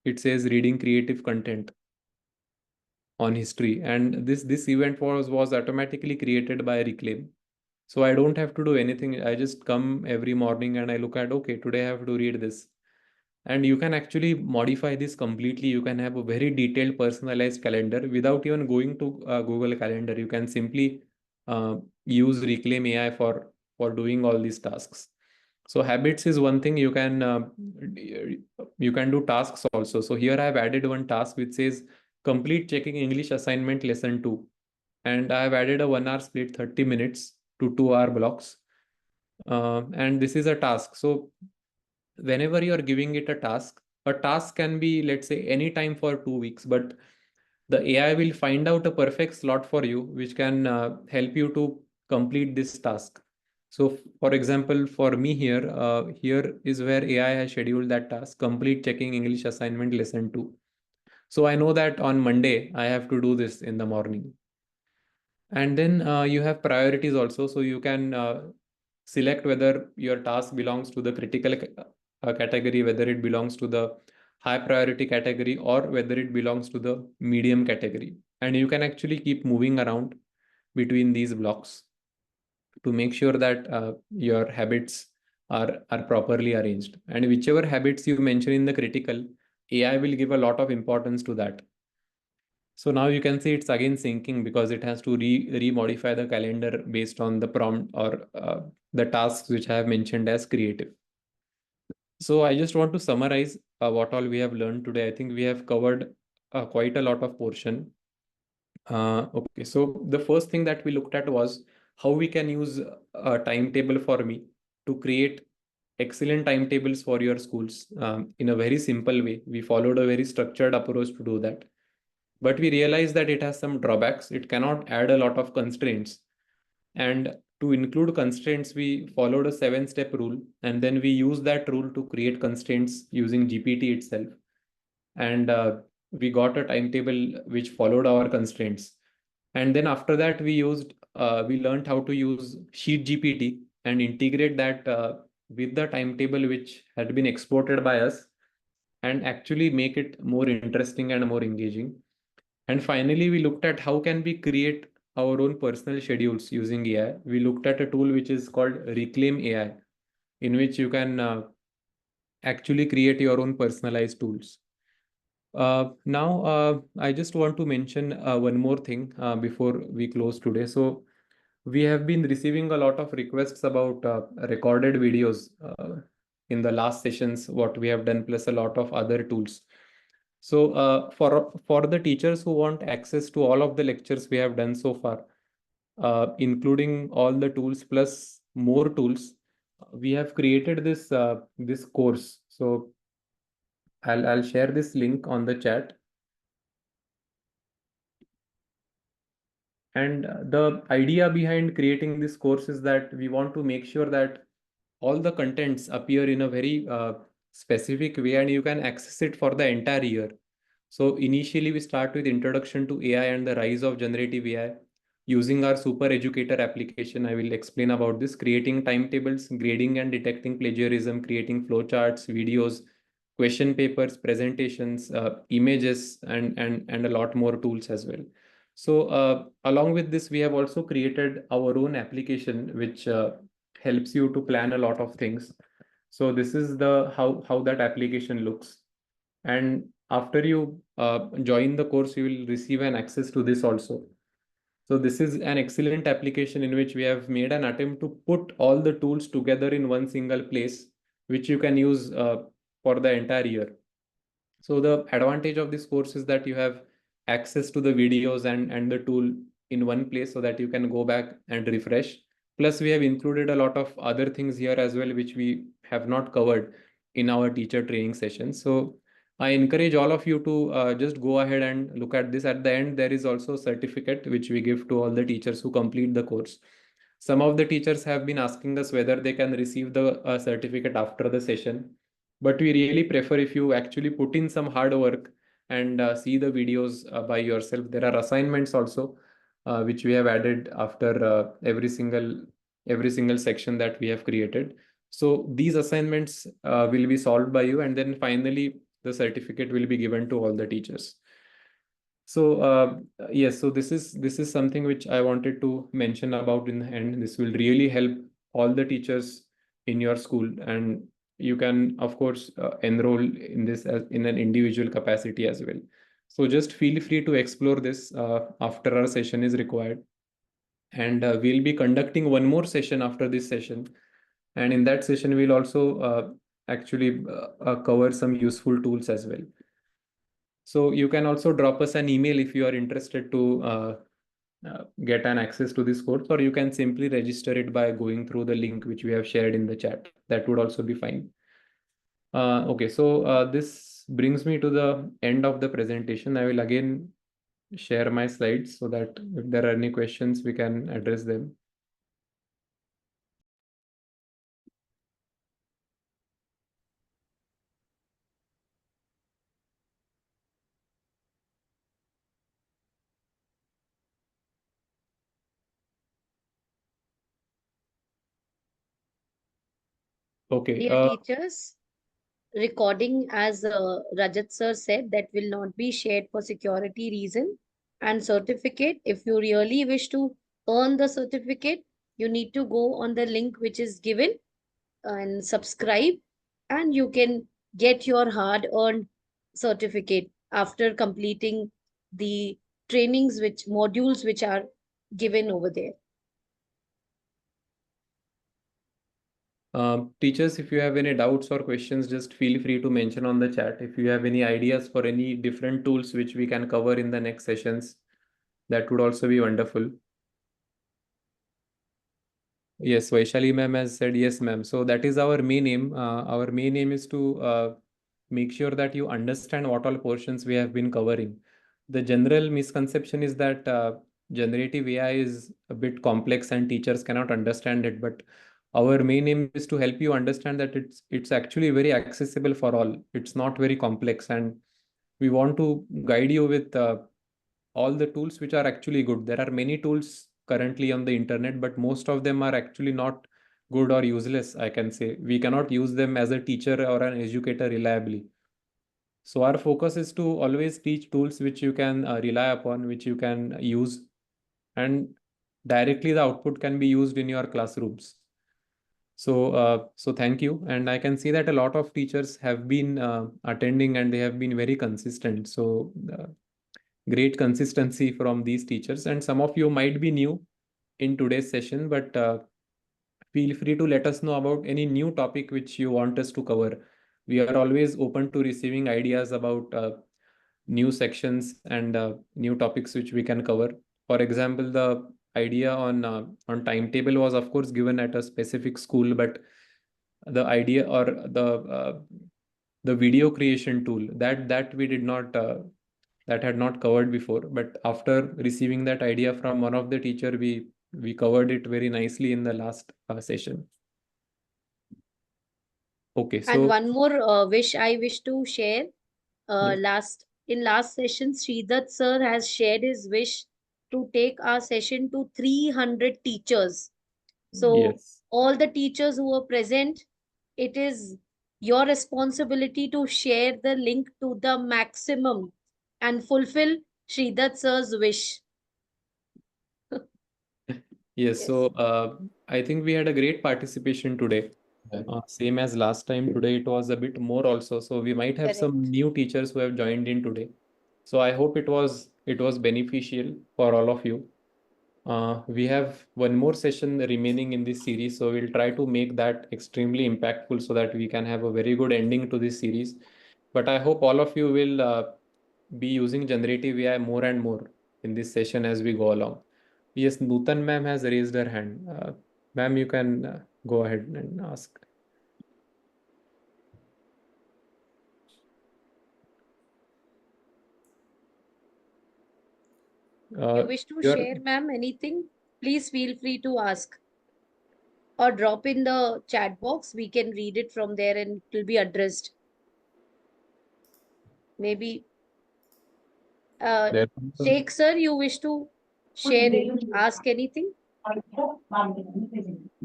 it says reading creative content on history, and this event was automatically created by Reclaim. So I don't have to do anything. I just come every morning and I look at, okay, today I have to read this. And you can actually modify this completely. You can have a very detailed personalized calendar without even going to Google Calendar. You can simply uh, use Reclaim AI for doing all these tasks. So habits is one thing. You can do tasks also. So here I have added one task which says complete checking English assignment lesson 2, and I have added a 1 hour split 30 minutes to 2 hour blocks. And this is a task. So whenever you are giving it a task can be, let's say, any time for 2 weeks, but the AI will find out a perfect slot for you, which can help you to complete this task. So, for example, for me here, here is where AI has scheduled that task, complete checking English assignment lesson 2. So I know that on Monday, I have to do this in the morning. And then you have priorities also. So you can select whether your task belongs to the critical category, whether it belongs to the high priority category, or whether it belongs to the medium category. And you can actually keep moving around between these blocks to make sure that your habits are properly arranged. And whichever habits you mention in the critical, AI will give a lot of importance to that. So now you can see it's again syncing because it has to remodify the calendar based on the prompt or the tasks which I have mentioned as creative. So I just want to summarize what all we have learned today. I think we have covered quite a lot of portion. Okay, so the first thing that we looked at was how we can use a timetable for me to create excellent timetables for your schools in a very simple way. We followed a very structured approach to do that. But we realized that it has some drawbacks. It cannot add a lot of constraints. And to include constraints, we followed a 7-step rule. And then we used that rule to create constraints using GPT itself. And we got a timetable which followed our constraints. And then after that, we learned how to use Sheet GPT and integrate that with the timetable which had been exported by us and actually make it more interesting and more engaging. And finally, we looked at how can we create our own personal schedules using AI. We looked at a tool which is called Reclaim AI, in which you can actually create your own personalized tools. Now, I just want to mention one more thing before we close today. So we have been receiving a lot of requests about recorded videos in the last sessions, what we have done, plus a lot of other tools. So for the teachers who want access to all of the lectures we have done so far, including all the tools plus more tools, we have created this course. So I'll share this link on the chat. And the idea behind creating this course is that we want to make sure that all the contents appear in a very specific way and you can access it for the entire year. So initially we start with introduction to AI and the rise of generative AI. Using our super educator application, I will explain about this, creating timetables, grading and detecting plagiarism, creating flowcharts, videos, question papers, presentations, images, and a lot more tools as well. So along with this, we have also created our own application, which helps you to plan a lot of things. So this is the how that application looks. And after you join the course, you will receive an access to this also. So this is an excellent application in which we have made an attempt to put all the tools together in one single place, which you can use for the entire year. So the advantage of this course is that you have access to the videos and the tool in one place so that you can go back and refresh. Plus, we have included a lot of other things here as well, which we have not covered in our teacher training sessions. So I encourage all of you to just go ahead and look at this. At the end, there is also a certificate which we give to all the teachers who complete the course. Some of the teachers have been asking us whether they can receive the certificate after the session, but we really prefer if you actually put in some hard work and see the videos by yourself. There are assignments also which we have added after every single section that we have created. So these assignments will be solved by you, and then finally the certificate will be given to all the teachers. So yes, so this is something which I wanted to mention about in the end. This will really help all the teachers in your school, and you can of course enroll in this as in an individual capacity as well. So just feel free to explore this after our session is required, and we'll be conducting one more session after this session, and in that session we'll also actually cover some useful tools as well. So you can also drop us an email if you are interested to get an access to this course, or you can simply register it by going through the link which we have shared in the chat. That would also be fine. Okay, so this brings me to the end of the presentation. I will again share my slides so that if there are any questions, we can address them. Okay. Dear teachers, recording, as Rajat sir said, that will not be shared for security reason. And certificate, if you really wish to earn the certificate, you need to go on the link which is given and subscribe, and you can get your hard earned certificate after completing the trainings, which modules which are given over there. Teachers, if you have any doubts or questions, just feel free to mention on the chat. If you have any ideas for any different tools which we can cover in the next sessions, that would also be wonderful. Yes, Vaishali ma'am has said yes, ma'am. So that is our main aim. Our main aim is to make sure that you understand what all portions we have been covering. The general misconception is that generative AI is a bit complex and teachers cannot understand it. But our main aim is to help you understand that it's actually very accessible for all. It's not very complex, and we want to guide you with all the tools which are actually good. There are many tools currently on the internet, but most of them are actually not good or useless, I can say. We cannot use them as a teacher or an educator reliably. So our focus is to always teach tools which you can rely upon, which you can use, and directly the output can be used in your classrooms. So thank you. And I can see that a lot of teachers have been attending and they have been very consistent. So great consistency from these teachers. And some of you might be new in today's session, but feel free to let us know about any new topic which you want us to cover. We are always open to receiving ideas about new sections and new topics which we can cover. For example, the idea on timetable was of course given at a specific school, but the idea or the video creation tool that we did not that had not covered before, but after receiving that idea from one of the teacher, we covered it very nicely in the last session. Okay, And so one more wish I wish to share. yes. Last in last session, Sridat sir has shared his wish to take our session to 300 teachers. So Yes. all the teachers who were present, it is your responsibility to share the link to the maximum and fulfill Sridat sir's wish. Yes, so Yes. I think we had a great participation today. Same as last time, today it was a bit more also. So we might have some Correct. new teachers who have joined in today. So I hope it was beneficial for all of you. We have one more session remaining in this series, so we'll try to make that extremely impactful so that we can have a very good ending to this series. But I hope all of you will be using generative AI more and more in this session as we go along. Yes, Nutan ma'am has raised her hand. Ma'am, you can go ahead and ask. You wish to Your share, ma'am, anything? Please feel free to ask or drop in the chat box. We can read it from there and it will be addressed. Maybe, there. Sheikh sir, you wish to share, ask anything?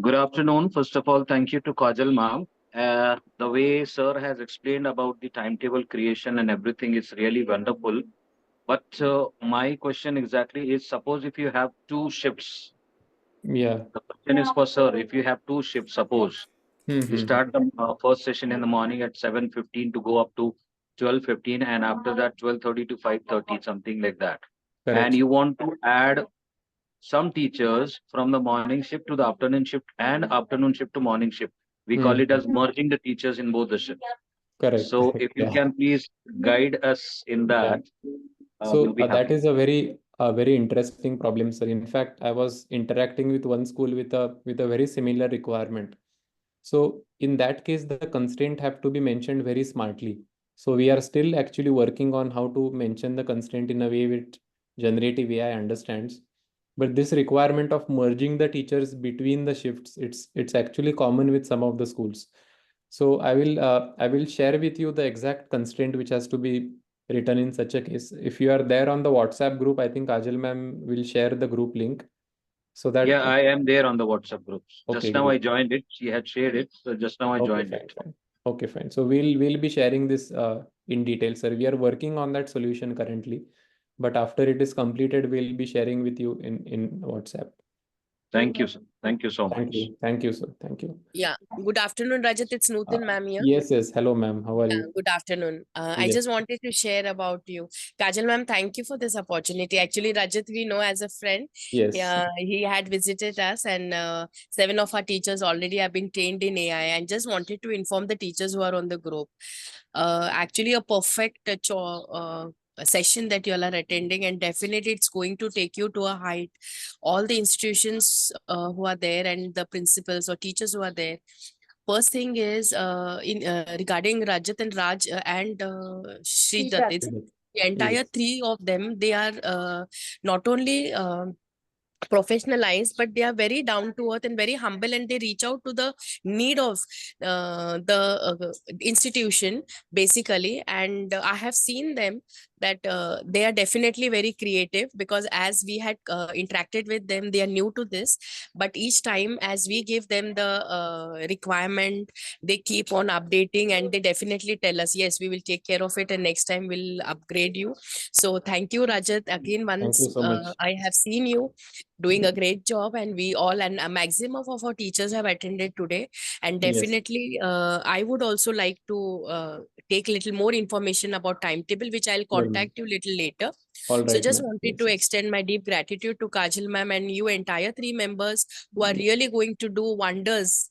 Good afternoon. First of all, thank you to Kajal ma'am. The way sir has explained about the timetable creation and everything is really wonderful. But my question exactly is, suppose if you have two shifts, Yeah. the question is for sir, if you have two shifts, suppose you Mm-hmm. start the first session in the morning at 7:15 to go up to 12:15, and after that 12:30 to 5:30, something like that. And Correct. you want to add some teachers from the morning shift to the afternoon shift and afternoon shift to morning shift. We call it Mm-hmm. as merging the teachers in both the shifts. Correct. So if you Yeah. can please guide us in Yeah. that, we'll So be that happy. is a very interesting problem, sir. In fact, I was interacting with one school with a very similar requirement. So in that case, the constraint have to be mentioned very smartly. So we are still actually working on how to mention the constraint in a way which generative AI understands. But this requirement of merging the teachers between the shifts, it's actually common with some of the schools. So I will share with you the exact constraint which has to be written in such a case. If you are there on the WhatsApp group, I think Kajal ma'am will share the group link so that Yeah, I am there on the WhatsApp groups. okay, Just now I great. joined it. She had shared it. So just now I Okay, joined fine, it. fine. Okay, fine. So we'll be sharing this in detail, sir. We are working on that solution currently, but after it is completed, we'll be sharing with you in WhatsApp. Thank you, sir. Thank you so Thank much. you. Thank you, sir. Thank you. Yeah. Good afternoon, Rajat. It's Uh, Nutan ma'am here. yes, yes. Hello, ma'am. How are you? Good afternoon. I Yes, just wanted to share about you. Kajal ma'am, thank you for this opportunity. Actually, Rajat, we know as a friend. yes, Yeah, he had visited us, and 7 of our teachers already have been trained in AI. And just wanted to inform the teachers who are on the group. Actually, a perfect a session that you all are attending, and definitely it's going to take you to a height. All the institutions who are there and the principals or teachers who are there, first thing is in regarding Rajat and Raj and Srijat. Sridat. It's correct. the entire Yes, three of them. They are not only professionalized, but they are very down to earth and very humble, and they reach out to the need of the institution basically. And I have seen them that they are definitely very creative, because as we had interacted with them, they are new to this. But each time as we give them the requirement, they keep on updating, and they definitely tell us, yes, we will take care of it, and next time we'll upgrade you. So thank you, Rajat, again. thank you Once so much. I have seen you doing a great job, and we all, and a maximum of our teachers have attended today. And Yes, definitely I would also like to take little more information about timetable, which I'll sure, ma'am. contact you little later. All So right, just ma'am. wanted Yes, to yes. extend my deep gratitude to Kajal ma'am and you entire three members who are really going to do wonders.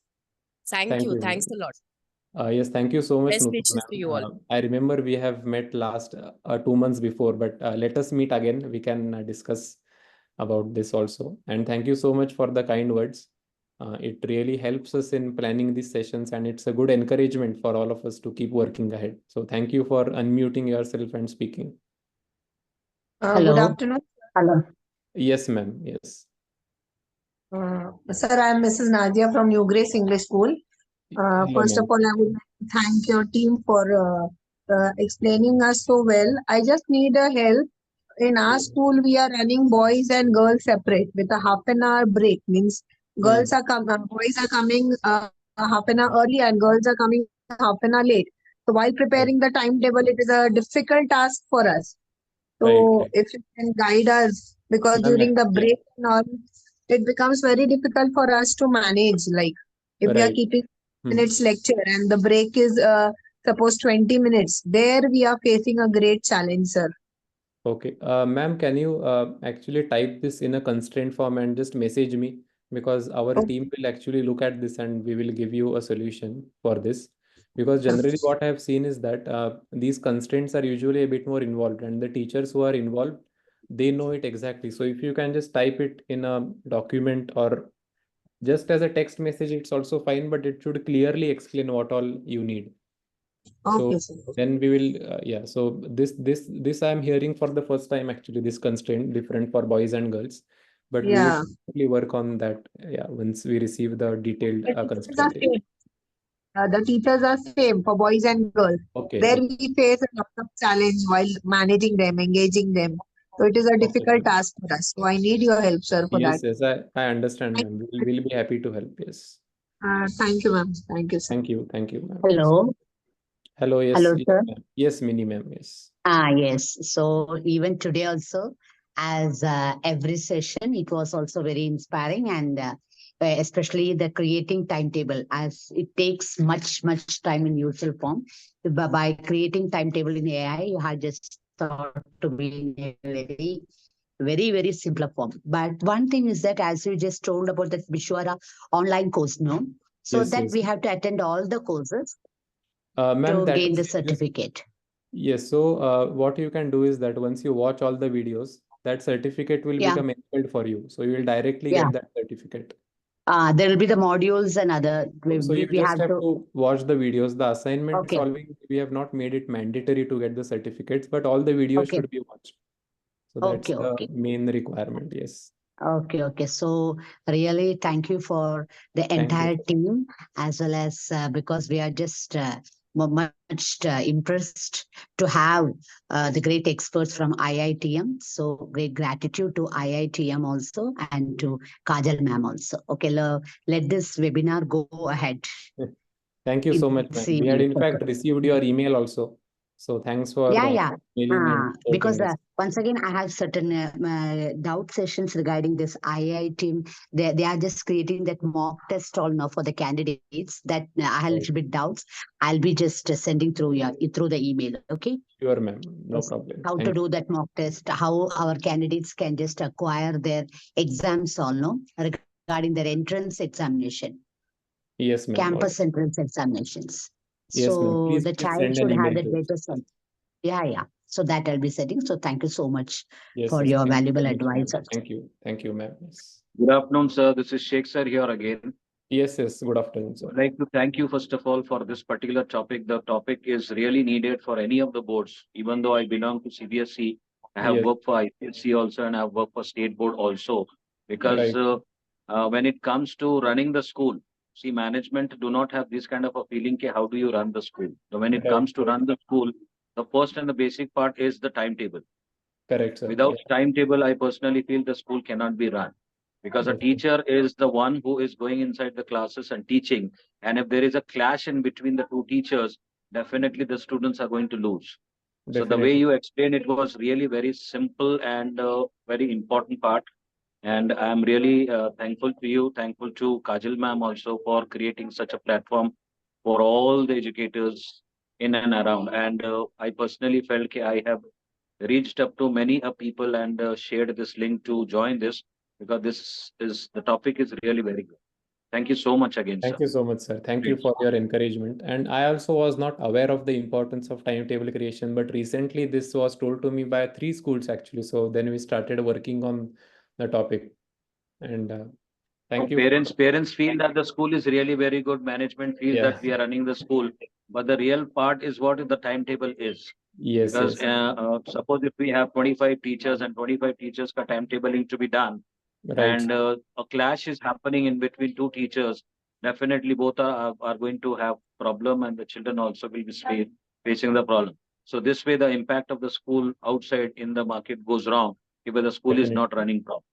Thank Thank you, you, thanks ma'am. a lot. Yes, thank you so much, Best Nutan wishes to ma'am. you all. I remember we have met last 2 months before, but let us meet again. We can discuss about this also. And thank you so much for the kind words. It really helps us in planning these sessions, and it's a good encouragement for all of us to keep working ahead. So thank you for unmuting yourself and speaking. Good Hello. afternoon. Hello. Yes, ma'am. Yes. Sir, I am Mrs. Nadia from New Grace English School. Hello, First of ma'am. all, I would like to thank your team for explaining us so well. I just need a help. In our school, we are running boys and girls separate with a half an hour break. Means girls are boys are coming half an hour early and girls are coming half an hour late. So while preparing the timetable, it is a difficult task for us. Right, So right. if you can guide us, because Ma'am, during the yeah, break and all, it becomes very difficult for us to manage. Like if we are right. keeping Hmm. minutes lecture and the break is suppose 20 minutes, there we are facing a great challenge, sir. Okay. Ma'am, can you actually type this in a constraint form and just message me? Because our Okay. team will actually look at this and we will give you a solution for this. Because Okay. generally, what I have seen is that these constraints are usually a bit more involved, and the teachers who are involved, they know it exactly. So if you can just type it in a document or just as a text message, it's also fine, but it should clearly explain what all you need. So Okay, sir. then we will, yeah. So this I am hearing for the first time actually. This constraint different for boys and girls, but we will Yeah. definitely work on that. Yeah, once we receive the detailed The teachers are constraint. same. The teachers are same for boys and girls. Okay, There okay, we face a lot of challenge while managing them, engaging them. So it is a okay, difficult ma'am. task for us. So I need your help, sir, for that. Yes, yes, I understand, Thank ma'am. We'll be happy to help. Yes. thank you, ma'am. Thank you, sir. Thank you, ma'am. Yes. Hello, Hello, yes, hello, yes, sir. ma'am. Yes, Mini, ma'am. Yes. Yes. So even today also, as every session, it was also very inspiring and especially the creating timetable as it takes much time in usual form. By creating timetable in AI, you had just thought to be in a very simpler form. But one thing is that as you just told about that Vishwara online course, no? So Yes, that yes. we have to attend all the courses Ma'am, to that gain is the just certificate. yes. So, what you can do is that once you watch all the videos, that certificate will Yeah. become enabled for you. So you will directly Yeah. get that certificate. There will be the modules and other. So you We just have have to. to watch the videos. The assignment Okay. solving, we have not made it mandatory to get the certificates, but all the videos Okay. should be watched. So that's Okay. the Okay. main requirement. Yes. Okay. Okay. So really, thank you for the Thank you, entire sir. team as well as because we are just much impressed to have the great experts from IITM. So great gratitude to IITM also and to Kajal ma'am also. Okay. Let this webinar go ahead. Thank you so much, ma'am. We had in fact received your email also. So thanks for Yeah. mailing and Because supporting us. once again, I have certain doubt sessions regarding this II team. They are just creating that mock test all now for the candidates that I have a Right. little bit doubts. I'll be just sending through through the email. Okay. Sure, ma'am. No Yes. problem. How to Thank you. do that mock test? How our candidates can just acquire their exams all no regarding their entrance examination, Yes, ma'am. All right. campus entrance examinations. Yes, ma'am. So Please, the please child send an should have email that to us. better sense. Yeah. So that I'll be setting. So thank you so much Yes, for yes. your Thank you valuable so much, advice. ma'am. Thank you, ma'am. Yes. Good afternoon, sir. This is Sheikh sir here again. Yes, yes. Good afternoon, sir. I'd like to thank you first of all for this particular topic. The topic is really needed for any of the boards. Even though I belong to CBSE, I have Yes, worked for ICSE also and I have worked for state board also. Because right. when it comes to running the school, see, management do not have this kind of a feeling. Ke, how do you run the school? So when it Right, comes to right. run the school, the first and the basic part is the timetable. Correct, sir. Without Yeah, timetable, I personally feel the school cannot be run because a definitely. teacher is the one who is going inside the classes and teaching. And if there is a clash in between the two teachers, definitely the students are going to lose. So the way Definitely. you explained it was really very simple and very important part. And I'm really thankful to you, thankful to Kajal ma'am also for creating such a platform for all the educators in and around. And I personally felt that I have reached up to many people and shared this link to join this because this is the topic is really very good. Thank you so much again, sir. Thank you so much, sir. Thank you Great. for your encouragement. And I also was not aware of the importance of timetable creation, but recently this was told to me by 3 schools actually. So then we started working on the topic. And Now, thank you. parents feel that the school is really very good. Management feels Yeah. that we are running the school, but the real part is what the timetable is. Yes, Because yes. suppose if we have 25 teachers and 25 teachers ka timetabling to be done, Right. and a clash is happening in between two teachers, definitely both are going to have problem, and the children also will be facing the problem. So this way, the impact of the school outside in the market goes wrong if the school is not running properly.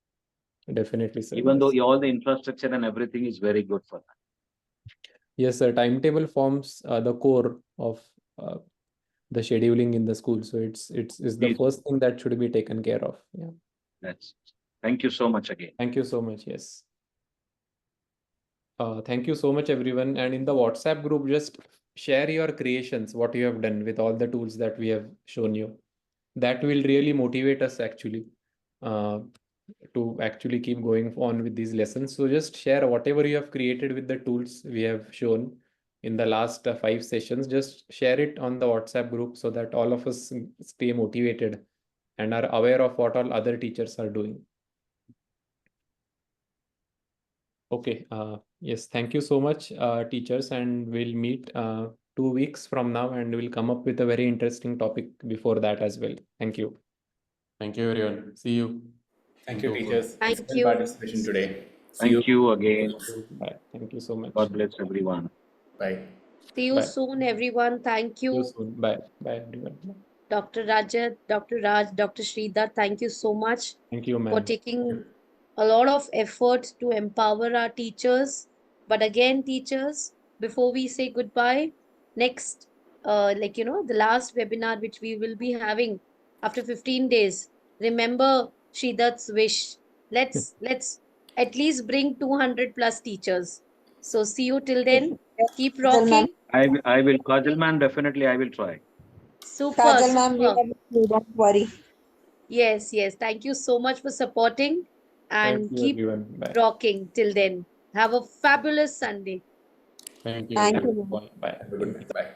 Definitely, sir. Even though Yes. all the infrastructure and everything is very good for that. Yes, sir. Timetable forms the core of the scheduling in the school. So it's the Please. first thing that should be taken care of. Yeah. Thank you so much again. Thank you so much. Yes. Thank you so much, everyone. And in the WhatsApp group, just share your creations, what you have done with all the tools that we have shown you. That will really motivate us actually to actually keep going on with these lessons. So just share whatever you have created with the tools we have shown in the last 5 sessions. Just share it on the WhatsApp group so that all of us stay motivated and are aware of what all other teachers are doing. Okay. Yes. Thank you so much, teachers, and we'll meet 2 weeks from now, and we'll come up with a very interesting topic before that as well. Thank you. Thank you, everyone. See you. Thank you, Thank you. teachers. Thank Excellent you. participation today. See Thank you again. Bye. Thank you so much. God bless everyone. Bye. See you Bye. soon, everyone. Thank See you you, soon. Bye. Bye, everyone. Dr. Rajat, Dr. Raj, Dr. Sridhar. Thank you so much Thank you, for ma'am. taking a lot of effort to empower our teachers. But again, teachers, before we say goodbye, next, the last webinar which we will be having after 15 days, remember Shridat's wish. Let's at least bring 200 plus teachers. So see you till then. Keep Kajal ma'am. rocking. I will, Kajal ma'am, definitely I will try. Super, Kajal ma'am, we super. are with you, don't worry. Yes, yes. Thank you so much for supporting Thank and you, keep everyone. Bye. rocking till then. Have a fabulous Sunday. Thank you. Thank you, ma'am. Bye. Have a good night. Bye.